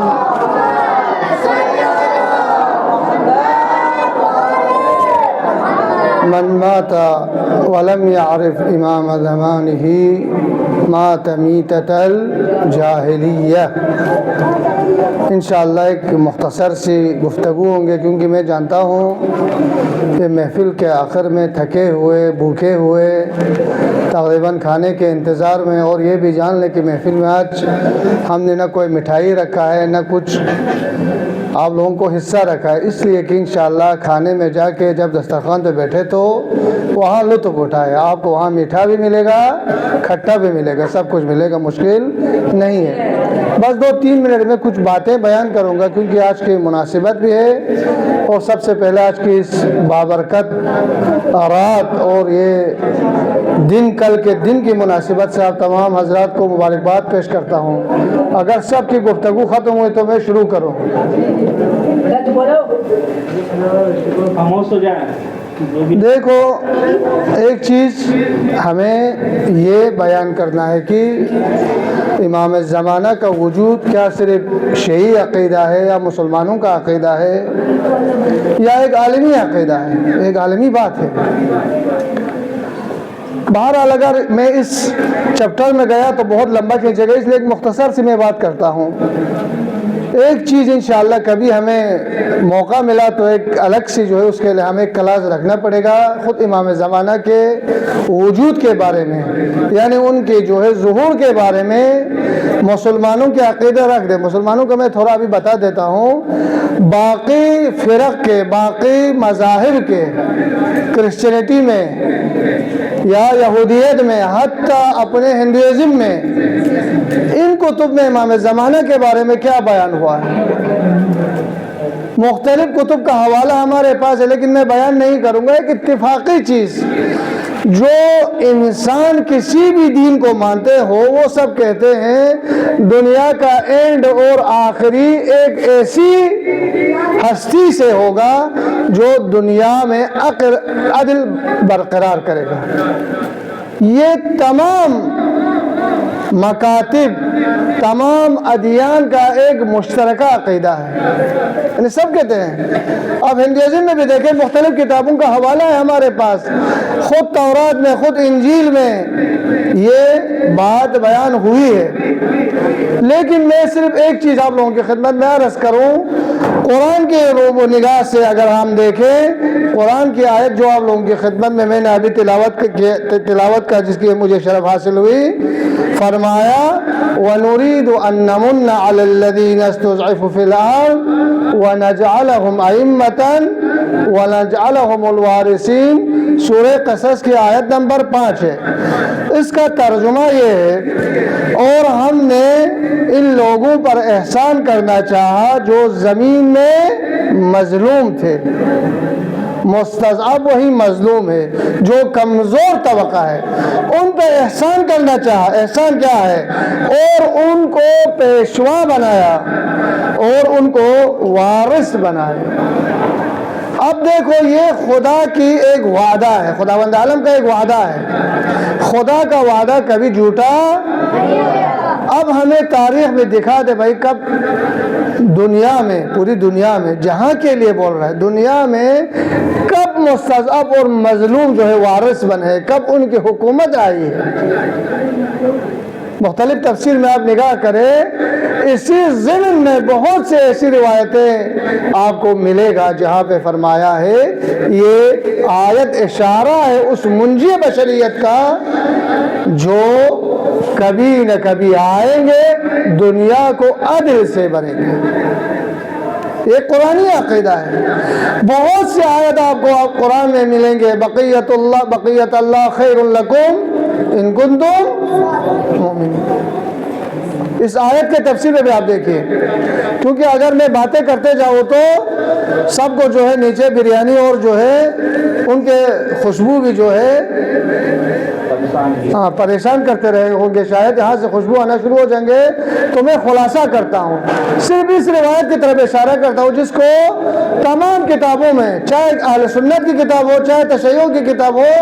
Speaker 7: मन माता वलम यारिफ इमाम ज़मानिही मात मीततल जाहिलिया। इंशाअल्लाह एक मुख्तसर सी गुफ्तगू होंगे, क्योंकि मैं जानता हूँ कि महफ़िल के आखिर में थके हुए भूखे हुए तकरीबन खाने के इंतज़ार में, और ये भी जान लें कि महफ़िल में आज हमने न कोई मिठाई रखा है न कुछ आप लोगों को हिस्सा रखा है, इसलिए कि इंशाअल्लाह खाने में जाके जब दस्तरखान पे बैठे तो वहाँ लुत्फ़ उठाए। आपको वहाँ मीठा भी मिलेगा, खट्टा भी मिलेगा, सब कुछ मिलेगा, मुश्किल नहीं है। बस 2-3 मिनट में कुछ बातें बयान करूँगा, क्योंकि आज की मुनासिबत भी है और सबसे पहले आज की इस बाबरकत रात और ये दिन, कल के दिन की मुनासिबत से आप तमाम हजरात को मुबारकबाद पेश करता हूँ। अगर सब की गुफ्तगू ख़त्म हुई तो मैं शुरू करूँ।
Speaker 1: खामोश हो जाए।
Speaker 7: देखो, एक चीज़ हमें ये बयान करना है कि इमाम ज़माना का वजूद क्या सिर्फ शही अक़ीदा है या मुसलमानों का अक़ीदा है या एक आलमी अक़ीदा है, एक आलमी बात है। बहरहाल अगर मैं इस चैप्टर में गया तो बहुत लंबा खींचेगा, इसलिए एक मुख्तसर सी मैं बात करता हूँ। एक चीज़ इंशाअल्लाह कभी हमें मौका मिला तो एक अलग सी जो है उसके लिए हमें क्लास रखना पड़ेगा ख़ुद इमाम ज़माना के वजूद के बारे में, यानी उनके जो है ज़ुहूर के बारे में मुसलमानों के अक़ीदा रख दे। मुसलमानों का मैं थोड़ा अभी बता देता हूँ। बाकी फ़िरक़ के, बाकी मज़ाहिब के, क्रिश्चियनिटी में या यहूदियत में, हत्ता अपने हिंदुइज़्म में, इन कुतुब में इमाम ज़माना के बारे में क्या बयान हुआ है। मुख्तलिफ कुतुब का हवाला हमारे पास है, लेकिन मैं बयान नहीं करूँगा। एक इत्तिफाक़ी चीज़ जो इंसान किसी भी दीन को मानते हो वो सब कहते हैं दुनिया का एंड और आखिरी एक ऐसी हस्ती से होगा जो दुनिया में अदल बरकरार करेगा। ये तमाम मकातिब, तमाम अदियान का एक मुश्तरका अक़ीदा है, यानी सब कहते हैं। अब हिंदुइज़्म में भी देखें, मुख्तलिफ़ किताबों का हवाला है हमारे पास, ख़ुद तौरात में, ख़ुद इंजील में ये बात बयान हुई है। लेकिन मैं सिर्फ एक चीज़ आप लोगों की खिदमत में अर्ज़ करूँ, कुरान के रूब निगाह से अगर हम देखें, कुरान की आयत जो आप लोगों की खिदमत में मैंने अभी तिलावत का जिसकी मुझे शरफ हासिल हुई, फरमाया वनुरीदु अन नमुन्ना अलल्लज़ीना इस्तुज़इफ़ू फ़िल अर्ज़ व नजअलहुम अइम्मतन व नजअलहुमुल वारिसीन। सूरह क़सस की आयत नंबर 5 है। इसका तर्जुमा ये है, और हमने इन लोगों पर एहसान करना चाहा जो ज़मीन में मज़लूम थे। मुस्तज़अफ़ वही मज़लूम है जो कमज़ोर तबका है, उन पर एहसान करना चाहा। एहसान क्या है? और उनको पेशवा बनाया और उनको वारिस बनाया। अब देखो, ये खुदा की एक वादा है, खुदावंद आलम का एक वादा है। खुदा का वादा कभी झूठा। अब हमें तारीख में दिखा दे भाई, कब दुनिया में, पूरी दुनिया में, जहाँ के लिए बोल रहा है, दुनिया में कब मुस्तज़अफ़ और मज़लूम जो है वारिस बने, कब उनकी हुकूमत आई है। मुख्तलिफ तफसीर में आप निगाह करें, इसी ज़िम्न में बहुत से ऐसी रिवायतें आपको मिलेगा जहाँ पे फरमाया है, ये आयत इशारा है उस मुंजी बशरियत का जो कभी न कभी आएंगे, दुनिया को अदल से भरेंगे। ये कुरानी अक़ीदा है। बहुत से आयत आपको आप कुरान में मिलेंगे, बक़ियत अल्लाह खैरुल लकुम इन कुंतुम मुमिनीन। इस आयत के तफसीर में भी आप देखिए, क्योंकि अगर मैं बातें करते जाऊँ तो सबको जो है नीचे बिरयानी और जो है उनके खुशबू भी जो है परेशान करते रहे होंगे, शायद यहाँ से खुशबू आना शुरू हो जाएंगे। तो मैं खुलासा करता हूँ, सिर्फ इस रिवायत की तरफ इशारा करता हूँ जिसको तमाम किताबों में, चाहे अहले सुन्नत की किताब हो, चाहे तशय्युअ की किताब हो,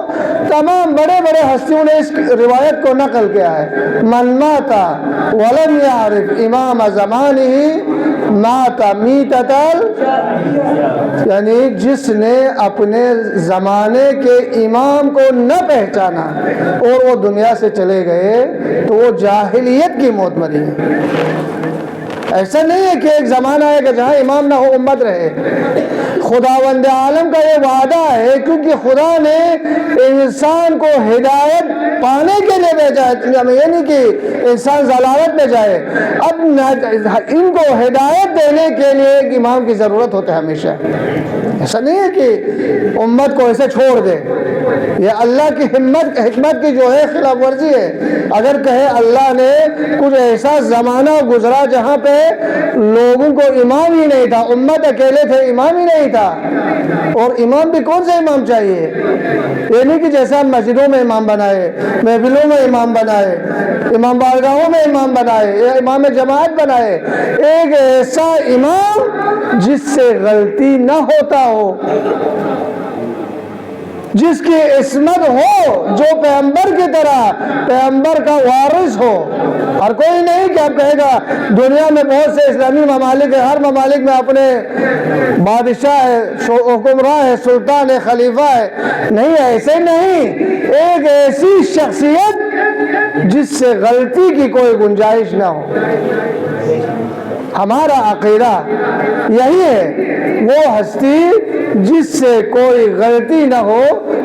Speaker 7: तमाम बड़े बड़े हस्तियों ने इस रिवायत को नकल किया है। मन माता वलम यारिफ इमाम ज़मानिही माता मीततल, यानी जिसने अपने ज़माने के इमाम को न पहचाना और वो दुनिया से चले गए तो वो जाहिलियत की मौत मरी है। ऐसा नहीं है कि एक ज़माना आएगा जहाँ इमाम ना हो, उम्मत रहे। खुदावंद आलम का ये वादा है, क्योंकि खुदा ने इंसान को हिदायत पाने के लिए भेजा है, ये नहीं कि इंसान ज़लालत में जाए। अब इनको हिदायत देने के लिए एक इमाम की ज़रूरत होती है हमेशा। ऐसा नहीं है कि उम्मत को ऐसे छोड़ दे, ये अल्लाह की हिम्मत की जो है खिलाफ वर्जी है। अगर कहे अल्लाह ने कुछ ऐसा ज़माना गुजरा जहाँ पे लोगों को इमाम ही नहीं था, उम्मत अकेले थे, इमाम ही नहीं था। और इमाम भी कौन सा इमाम चाहिए? ये नहीं कि जैसे हम मस्जिदों में इमाम बनाए, महफिलों में इमाम बनाए, इमाम बारगाहों में इमाम बनाए, या इमाम जमात बनाए। एक ऐसा इमाम जिससे गलती न होता हो, जिसकी इस्मत हो, जो पैगंबर की तरह पैगंबर का वारिस हो। और कोई नहीं कि आप कहेगा दुनिया में बहुत से इस्लामी ममालिक है, हर ममालिक में अपने बादशाह है, हुक्मरान है, सुल्तान है, खलीफा है। नहीं, ऐसे नहीं। एक ऐसी शख्सियत जिससे गलती की कोई गुंजाइश ना हो। हमारा अक़ीदा यही है, वो हस्ती जिससे कोई गलती न हो,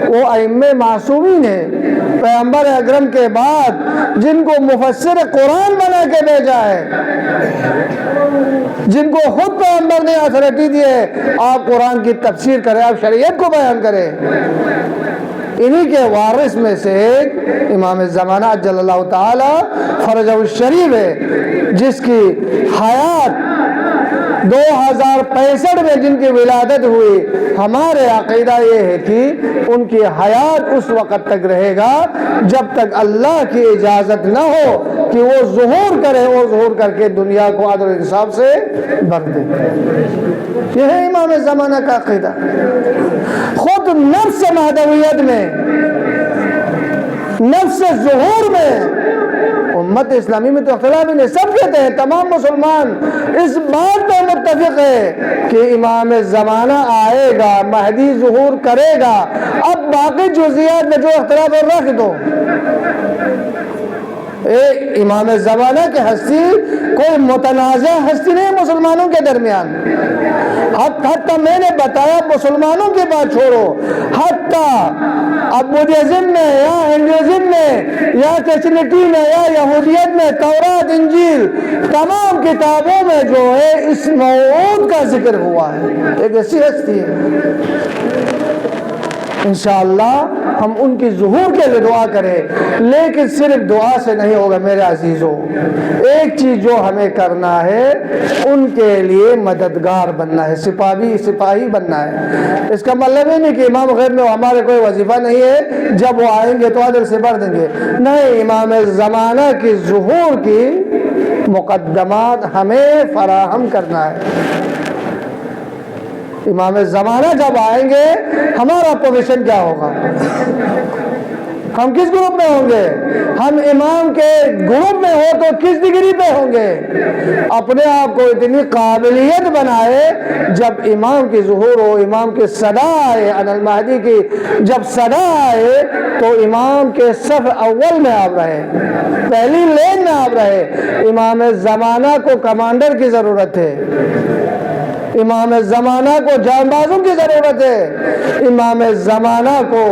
Speaker 7: वो अइम्मे मासूमीन है, पैगंबर अकरम के बाद जिनको मुफस्सिर कुरान बना के भेजा है, जिनको खुद पैगंबर ने अथॉरिटी दी है, आप कुरान की तफसीर करें, आप शरीयत को बयान करें। इन्हीं के वारिस में से एक इमाम ज़माना जल्लल्लाहु ताला फरजहु शरीफ है, जिसकी हयात 2065 में जिनकी विलादत हुई। हमारे अक़ीदा ये है कि उनकी हयात उस वक़्त तक रहेगा जब तक अल्लाह की इजाज़त न हो कि वो ज़ुहूर करे और ज़ुहूर करके दुनिया को अदल इंसाफ से भर दे। यह है इमाम ज़माना का अक़ीदा। खुद नफ्स महदवियत में, नफ्स ज़ुहूर में उम्मत इस्लामी में तो अख्तिलाफ ही नहीं, सब कहते हैं, तमाम मुसलमान इस बात पर मुत्तफिक है कि इमाम ज़माना आएगा, महदी ज़ुहूर करेगा। अब बाकी जुज़ियात में जो अख्तिलाफ है रख दो। इमाम ज़माना की हस्ती कोई मुतनाज़ा हस्ती नहीं मुसलमानों के दरमियान। हत्ता मैंने बताया मुसलमानों की बात छोड़ो, हत्ता अब बुद्धिज़्म में या हिंदुइज़्म में या क्रिश्चियनिटी में या यहूदियत में तौरात इंजील तमाम किताबों में जो है इस मौऊद का जिक्र हुआ है। एक ऐसी हस्ती है, इंशाअल्लाह हम उनकी ज़ुहूर के लिए दुआ करें, लेकिन सिर्फ दुआ से नहीं होगा मेरे अजीज़ों। एक चीज़ जो हमें करना है, उनके लिए मददगार बनना है, सिपाही बनना है। इसका मतलब ही नहीं कि इमाम गैब में हमारे कोई वजीफ़ा नहीं है, जब वो आएंगे तो अदर से भर देंगे, नहीं। इमाम ज़माना की ज़ुहूर की मुक़द्दमात हमें फराहम करना है। इमाम ज़माना जब आएंगे हमारा पोजीशन क्या होगा, हम किस ग्रुप में होंगे, हम इमाम के ग्रुप में हो तो किस डिग्री पे होंगे। अपने आप को इतनी काबिलियत बनाए, जब इमाम की ज़ुहूर हो, इमाम की सदा आए, अनल महदी की जब सदा आए तो इमाम के सफ अव्वल में आप रहे, पहली लेन में आप रहे। इमाम ज़माना को कमांडर की ज़रूरत है, इमाम ज़माना को जांबाजों की ज़रूरत है, इमाम ज़माना को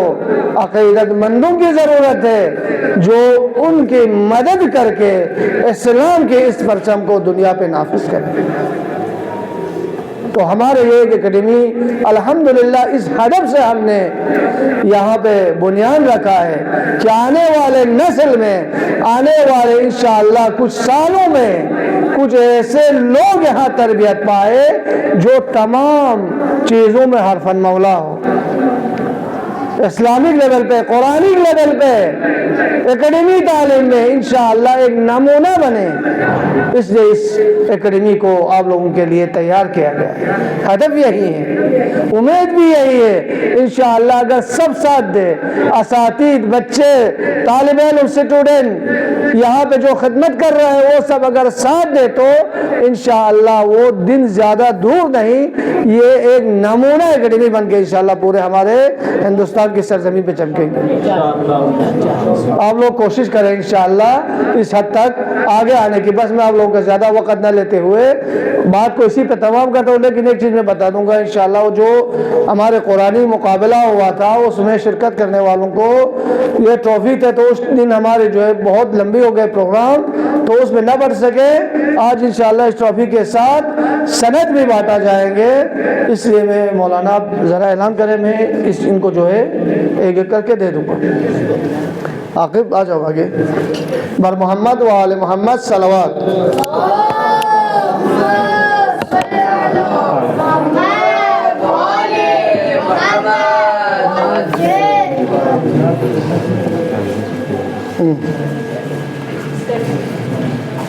Speaker 7: अक़ीदतमंदों की ज़रूरत है, जो उनकी मदद करके इस्लाम के इस परचम को दुनिया पे नाफिज करें। तो हमारे ये एक एकेडमी अल्हम्दुलिल्लाह इस हदफ से हमने यहाँ पे बुनियाद रखा है कि आने वाले नस्ल में, आने वाले इंशाअल्लाह कुछ सालों में कुछ ऐसे लोग यहाँ तरबियत पाए जो तमाम चीज़ों में हरफन मौला हो, इस्लामिक लेवल पे, कुरानिक लेवल पे, एकेडमी तालीम में इंशाअल्लाह एक नमूना बने। इसलिए इस एकेडमी को आप लोगों के लिए तैयार किया गया है। हदफ यही है, उम्मीद भी यही है इंशाअल्लाह अगर सब साथ दे, असातिद, बच्चे, तालिब इल्म, स्टूडेंट यहाँ पे जो खिदमत कर रहे हैं वो सब अगर साथ दे तो इंशाअल्लाह वो दिन ज़्यादा दूर नहीं, ये एक नमूना एकेडमी बन के इंशाअल्लाह पूरे हमारे हिंदुस्तान की सरजमीन पे चमकेंगे। आप लोग कोशिश करें इंशाअल्लाह इस हद तक आगे आने की। बस मैं आप लोगों का ज़्यादा वक्त न लेते हुए बात को इसी पे तमाम करता हूँ, लेकिन एक चीज़ मैं बता दूंगा इंशाअल्लाह, जो हमारे कुरानी मुकाबला हुआ था उसमें शिरकत करने वालों को ये ट्रॉफी थे, तो उस दिन हमारे जो है बहुत लंबी हो गए प्रोग्राम, तो उसमें न बढ़ सके। आज इंशाअल्लाह इस ट्रॉफी के साथ सनद भी बांटा जाएंगे। इसलिए मैं मौलाना आप ज़रा ऐलान करें, मैं इनको जो है एक एक करके दे दूँगा। आकिब आ जाओ आगे। बर मोहम्मद व आले मोहम्मद सलवात।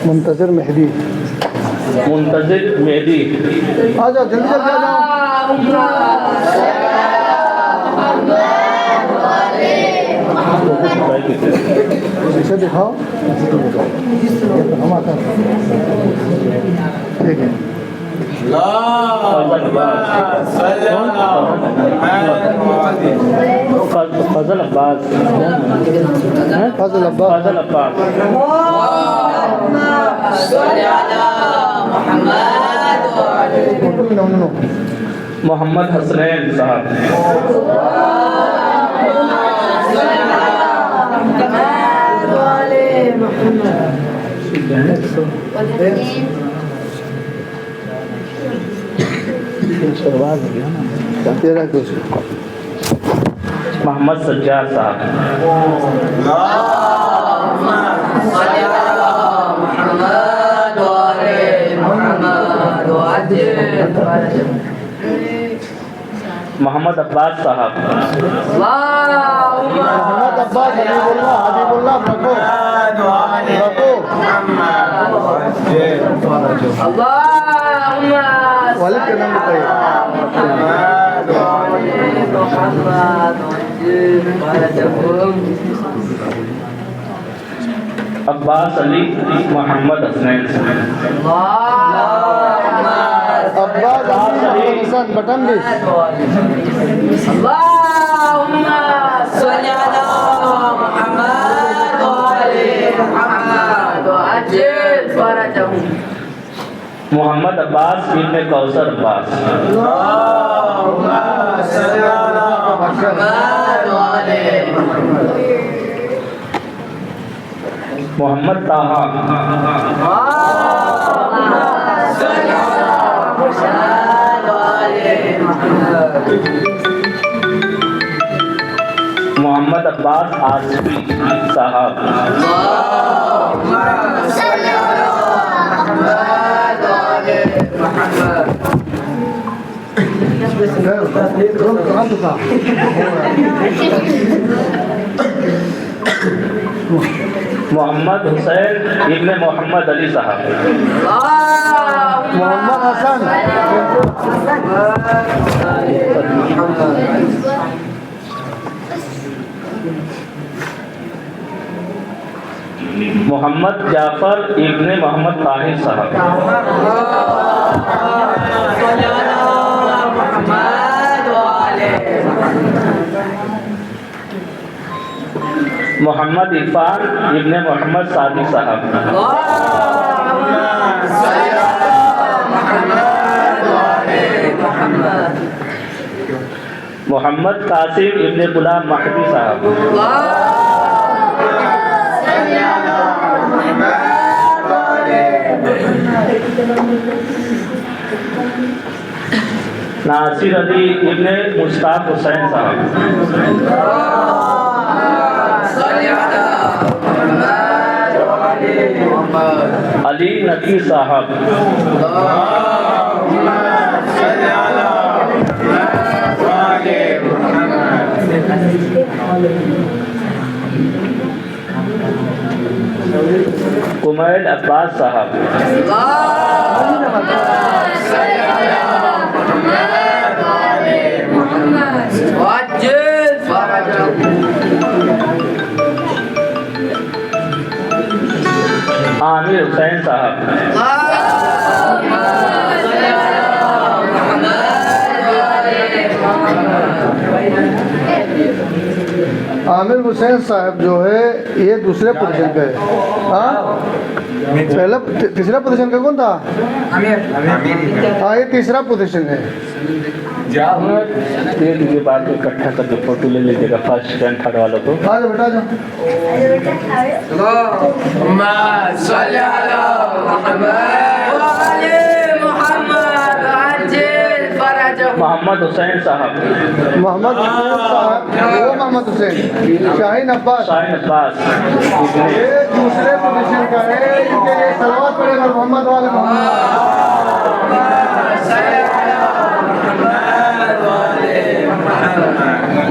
Speaker 7: मुंतज़िर मेहदी,
Speaker 1: मुंतज़िर मेहदी,
Speaker 7: आ जाओ जल्दी जल्दी आ जाओ। इसे दिखाओ, हम आता ठीक है।
Speaker 1: फजल अब्बास,
Speaker 7: फजल अब्बास,
Speaker 1: फजल अब्बास, मोहम्मद हसनैन साहब, मोहम्मद सज्जाद साहब, मोहम्मद अब्बास साहब,
Speaker 7: मोहम्मद अब्बास, हबीबुल्लाह, हबीबुल्लाह रखो रखो, वालिद का नाम बताइए।
Speaker 1: अब्बास अली मोहम्मद हसनैन
Speaker 7: अब्बास अली हसन बटन भी
Speaker 4: अल्लाहुम्मा सल्ली अला मुहम्मद व आले मुहम्मद व अज्जिल फरजहु।
Speaker 1: मोहम्मद अब्बास इब्ने कौसर अब्बास
Speaker 4: अल्लाहुम्मा सल्ली अला मुहम्मद व आले मुहम्मद।
Speaker 1: मोहम्मद ताहा मोहम्मद अब्बास आसफी साहब मोहम्मद हुसैन इब्ने मोहम्मद अली साहब
Speaker 7: मोहम्मद हसन
Speaker 1: मोहम्मद जाफर इब्ने मोहम्मद ताहिर साहब मोहम्मद इरफान इब्ने मोहम्मद सादिक साहब मोहम्मद कासिम इब्ने गुलाम महदी साहब नासिर अली इब्ने मुश्ताक हुसैन साहब अली नकी साहब कुमैल अब्बास साहब आमिर हुसैन साहब
Speaker 7: आमिर हुसैन साहब जो है ये दूसरे पोजीशन पे है। हाँ पहला तीसरा पोजीशन का कौन था? हाँ ये तीसरा पोजीशन है।
Speaker 1: ये बात इकट्ठा करके फोटो ले लीजिएगा फर्स्ट सेकंड थर्ड वालों को।
Speaker 7: आ जाओ बेटा जाओ।
Speaker 1: मोहम्मद हुसैन साहब
Speaker 7: मोहम्मद हुसैन साहब वो मोहम्मद हुसैन शाहीन अब्बास
Speaker 1: शाहीन अब्बास
Speaker 7: ये दूसरे पोजीशन का है। इनके लिए सलावत पड़ेगा मोहम्मद वाले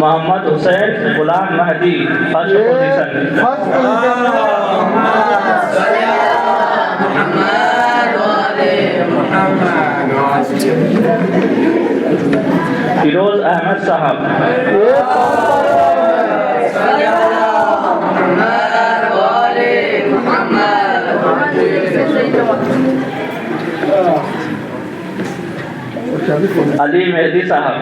Speaker 1: Mohammed Hussain Ghulam Mahdi first position
Speaker 7: first position
Speaker 1: Firoz Ahmed साहब अली मेहदी साहब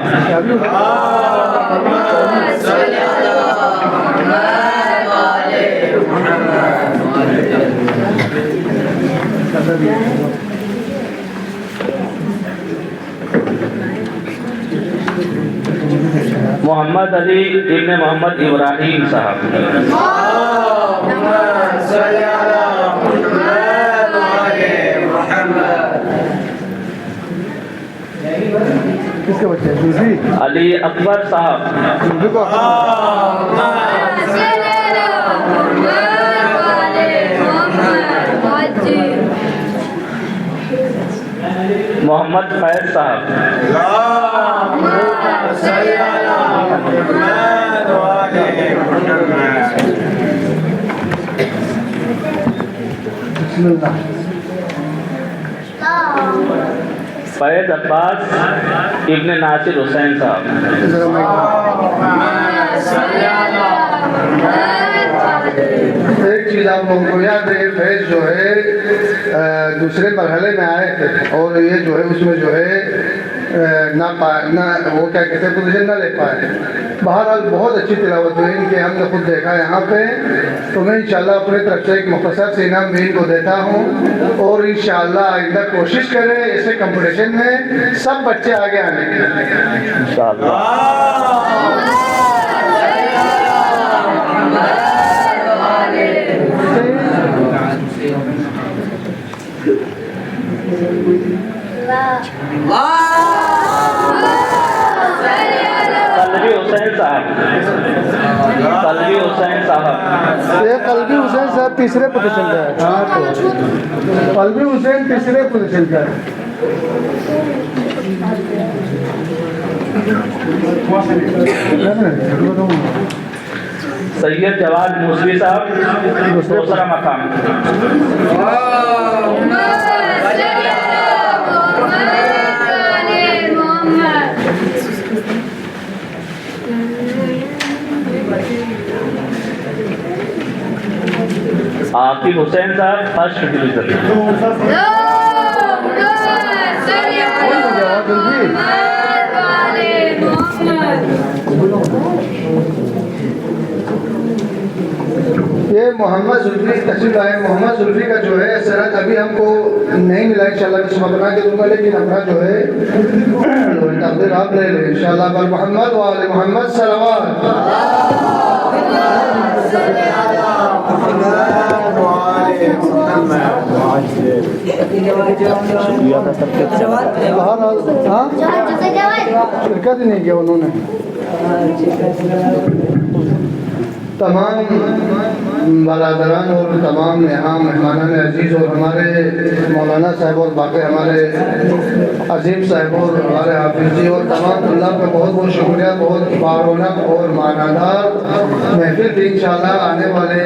Speaker 1: मोहम्मद अली इब्ने मोहम्मद इब्राहिम साहब
Speaker 7: किसके बच्चे दूसरी
Speaker 1: अली अकबर साहब मोहम्मद फैज साहब फैज अब्बास इब्ने नासिर हुसैन साहब
Speaker 7: एक एक चीज़ आप लोगों को याद है, फैज़ जो है दूसरे मरहले में आए थे और ये जो है उसमें जो है ना वो क्या कहते हैं पोजीशन ना ले पाए। बहरहाल बहुत अच्छी तिलावत हुई इनकी, हमने खुद देखा यहाँ पे। तो मैं इंशाल्लाह अपनी तरफ से एक मुख्तसर से इनाम भी इनको देता हूँ और इंशाल्लाह आइंदा कोशिश करें ऐसे कंपटीशन में सब बच्चे आगे आने की इंशाल्लाह।
Speaker 1: कलवी हुसैन साहब
Speaker 7: ये कलवी हुसैन साहब तीसरे पोजीशन का है। हाँ, तो कलवी हुसैन तीसरे पोजीशन का है।
Speaker 1: सैयद जवाद मूसवी साहब दूसरा मकाम। आकिब हुसैन साहब फर्स्ट डिवीजन।
Speaker 7: ये मोहम्मद जुल्फी तशरीफ आए। मोहम्मद जुल्फी का जो है सनद अभी हमको नहीं मिला, इंशाल्लाह मैं सुबह बना के दूंगा, लेकिन अपना जो है तकदीर आप ले लें इंशाल्लाह। पर मोहम्मद वाले मोहम्मद सलवात शिरकत ही नहीं किया उन्होंने। तमाम बालादरान और तमाम यहाँ मेहमान अजीज़ और हमारे मौलाना साहब और बाकी हमारे अजीम साहब और हमारे हाफिज़ जी और तमाम तुल्लाब का बहुत बहुत शुक्रिया। बहुत बारौनक और मानादार महफिल थी। इंशाल्लाह आने वाले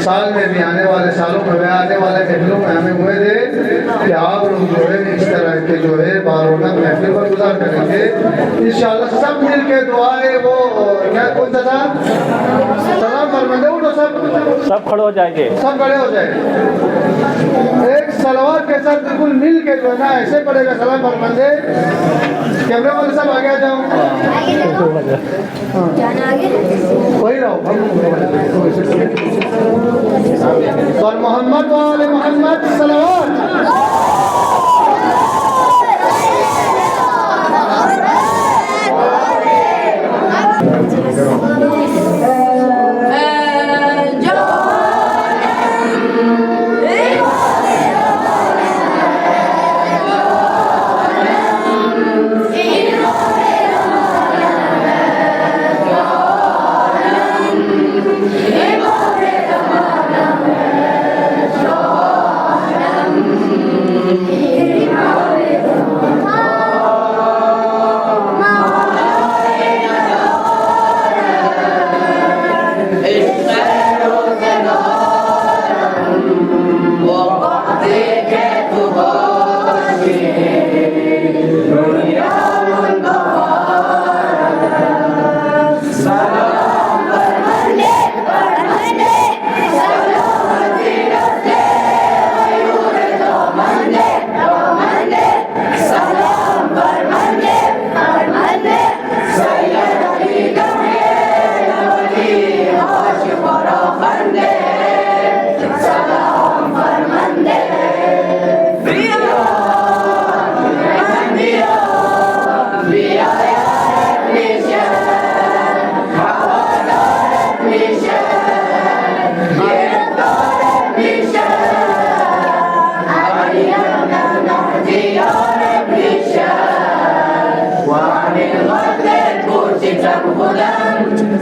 Speaker 7: साल में भी, आने वाले सालों में भी, आने वाले महफिलों में हमें उम्मीद है कि आप लोग जो है इस तरह के जो है बारौनक महफिल पर गुजार करेंगे इंशाल्लाह। सब मिल के दुआएं वो क्या कौन सा था सलाम फरमाते उठो सब
Speaker 1: खड़े हो जाएंगे,
Speaker 7: सब खड़े हो जाए। एक सलवार के साथ बिल्कुल मिल के जो है ना ऐसे पड़ेगा सलाम फरमाते। कैमरे वाले सब आगे आ जाओ। वही रहो और मोहम्मद वाले मोहम्मद सलवार।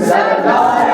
Speaker 8: सरकार